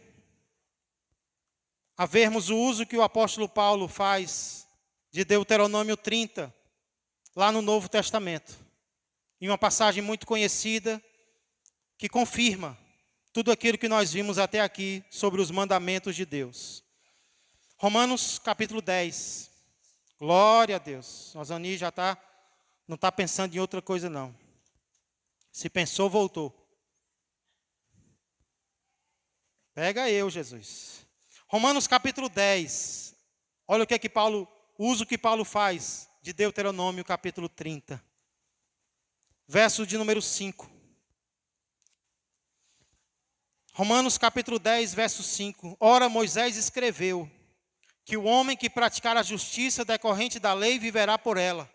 a vermos o uso que o apóstolo Paulo faz de Deuteronômio 30, lá no Novo Testamento. Em uma passagem muito conhecida, que confirma tudo aquilo que nós vimos até aqui sobre os mandamentos de Deus. Romanos capítulo 10. Glória a Deus. Osani já não está pensando em outra coisa não. Se pensou, voltou. Pega eu, Jesus. Romanos capítulo 10. Olha o uso que Paulo faz de Deuteronômio capítulo 30. Verso de número 5. Romanos capítulo 10, verso 5. Ora, Moisés escreveu que o homem que praticar a justiça decorrente da lei viverá por ela.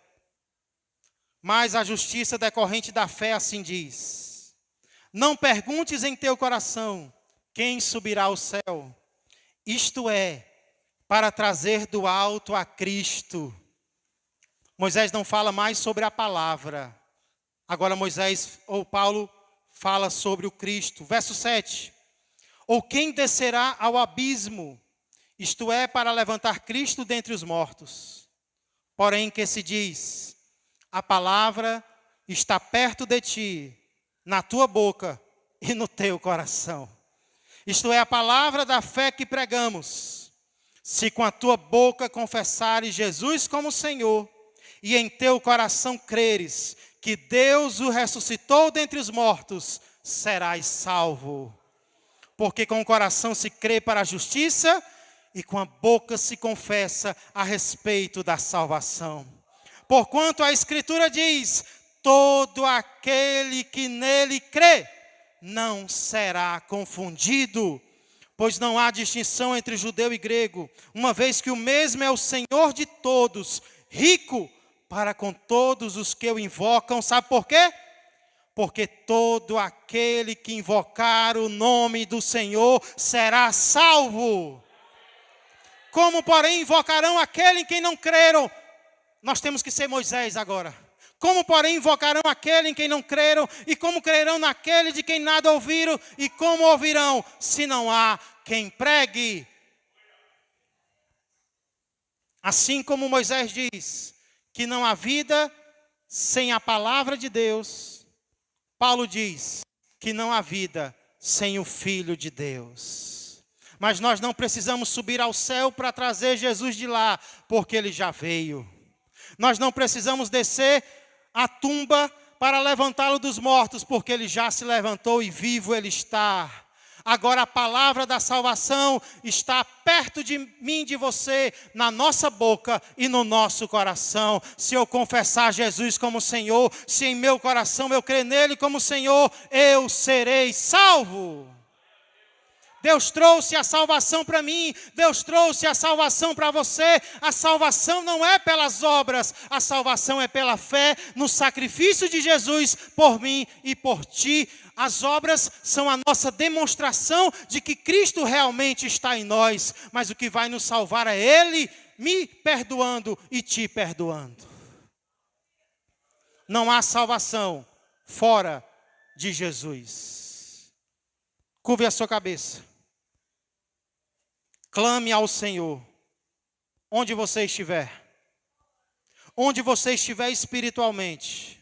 Mas a justiça decorrente da fé assim diz: não perguntes em teu coração quem subirá ao céu, isto é, para trazer do alto a Cristo. Moisés não fala mais sobre a palavra. Agora Paulo fala sobre o Cristo. Verso 7. Ou quem descerá ao abismo, isto é, para levantar Cristo dentre os mortos. Porém, que se diz: a palavra está perto de ti, na tua boca e no teu coração. Isto é, a palavra da fé que pregamos. Se com a tua boca confessares Jesus como Senhor, e em teu coração creres que Deus o ressuscitou dentre os mortos, serás salvo. Porque com o coração se crê para a justiça, e com a boca se confessa a respeito da salvação. Porquanto a Escritura diz: todo aquele que nele crê não será confundido. Pois não há distinção entre judeu e grego, uma vez que o mesmo é o Senhor de todos, rico para com todos os que o invocam. Sabe por quê? Porque todo aquele que invocar o nome do Senhor será salvo. Como, porém, invocarão aquele em quem não creram? Nós temos que ser Moisés agora. Como, porém, invocarão aquele em quem não creram? E como crerão naquele de quem nada ouviram? E como ouvirão, se não há quem pregue? Assim como Moisés diz que não há vida sem a palavra de Deus, Paulo diz que não há vida sem o Filho de Deus. Mas nós não precisamos subir ao céu para trazer Jesus de lá, porque ele já veio. Nós não precisamos descer à tumba para levantá-lo dos mortos, porque ele já se levantou e vivo ele está. Agora a palavra da salvação está perto de mim, de você, na nossa boca e no nosso coração. Se eu confessar Jesus como Senhor, se em meu coração eu crer nele como Senhor, eu serei salvo. Deus trouxe a salvação para mim, Deus trouxe a salvação para você. A salvação não é pelas obras, a salvação é pela fé no sacrifício de Jesus por mim e por ti. As obras são a nossa demonstração de que Cristo realmente está em nós, mas o que vai nos salvar é Ele me perdoando e te perdoando. Não há salvação fora de Jesus. Curve a sua cabeça. Clame ao Senhor, onde você estiver. Onde você estiver espiritualmente.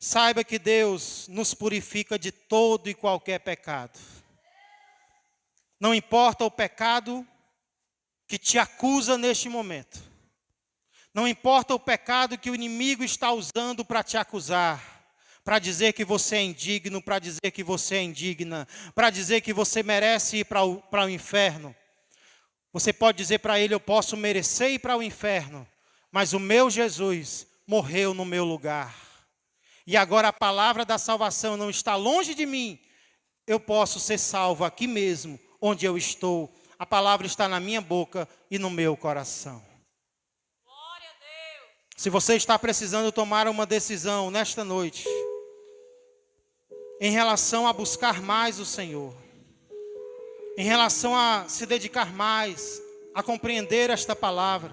Saiba que Deus nos purifica de todo e qualquer pecado. Não importa o pecado que te acusa neste momento. Não importa o pecado que o inimigo está usando para te acusar. Para dizer que você é indigno, para dizer que você é indigna. Para dizer que você merece ir para o inferno. Você pode dizer para ele, eu posso merecer ir para o inferno, mas o meu Jesus morreu no meu lugar. E agora a palavra da salvação não está longe de mim. Eu posso ser salvo aqui mesmo, onde eu estou. A palavra está na minha boca e no meu coração. Glória a Deus. Se você está precisando tomar uma decisão nesta noite, em relação a buscar mais o Senhor, em relação a se dedicar mais, a compreender esta palavra.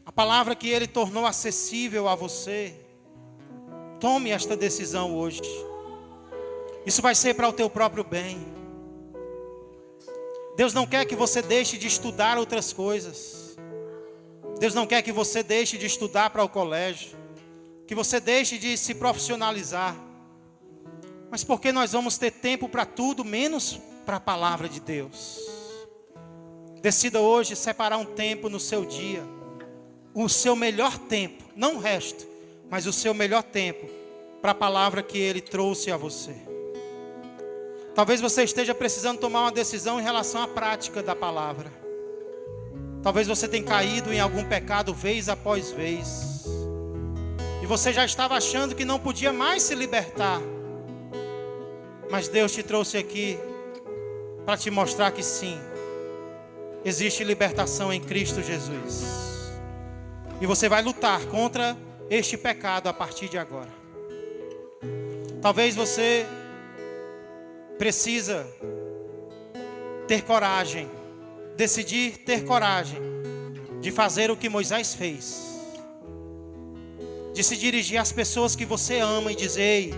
A palavra que Ele tornou acessível a você. Tome esta decisão hoje. Isso vai ser para o teu próprio bem. Deus não quer que você deixe de estudar outras coisas. Deus não quer que você deixe de estudar para o colégio. Que você deixe de se profissionalizar. Mas porque nós vamos ter tempo para tudo, menos para a palavra de Deus. Decida hoje separar um tempo no seu dia. O seu melhor tempo, não o resto, mas o seu melhor tempo para a palavra que Ele trouxe a você. Talvez você esteja precisando tomar uma decisão em relação à prática da palavra. Talvez você tenha caído em algum pecado vez após vez. E você já estava achando que não podia mais se libertar. Mas Deus te trouxe aqui para te mostrar que sim, existe libertação em Cristo Jesus. E você vai lutar contra este pecado a partir de agora. Talvez você precisa ter coragem, decidir ter coragem de fazer o que Moisés fez. De se dirigir às pessoas que você ama e dizer, ei,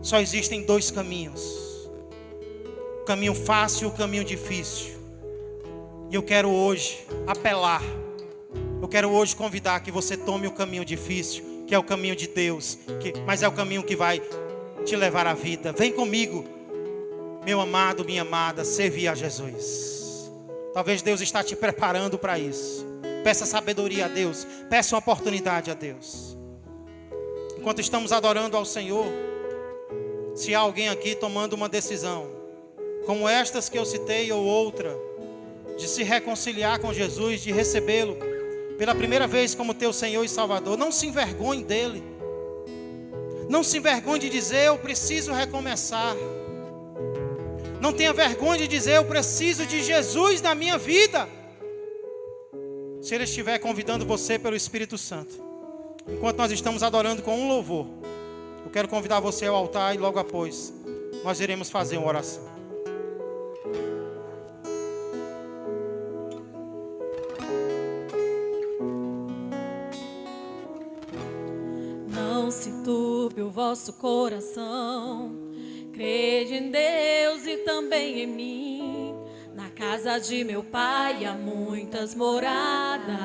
só existem dois caminhos. O caminho fácil e o caminho difícil. E eu quero hoje apelar. Eu quero hoje convidar que você tome o caminho difícil, que é o caminho de Deus, mas é o caminho que vai te levar à vida. Vem comigo, meu amado, minha amada, servir a Jesus. Talvez Deus está te preparando para isso. Peça sabedoria a Deus, peça uma oportunidade a Deus. Enquanto estamos adorando ao Senhor, se há alguém aqui tomando uma decisão, como estas que eu citei ou outra, de se reconciliar com Jesus, de recebê-lo pela primeira vez como teu Senhor e Salvador, não se envergonhe dele. Não se envergonhe de dizer, eu preciso recomeçar. Não tenha vergonha de dizer, eu preciso de Jesus na minha vida. Se Ele estiver convidando você pelo Espírito Santo, enquanto nós estamos adorando com um louvor, eu quero convidar você ao altar e logo após nós iremos fazer uma oração. Não se turbe o vosso coração, crede em Deus e também em mim. Na casa de meu pai há muitas moradas.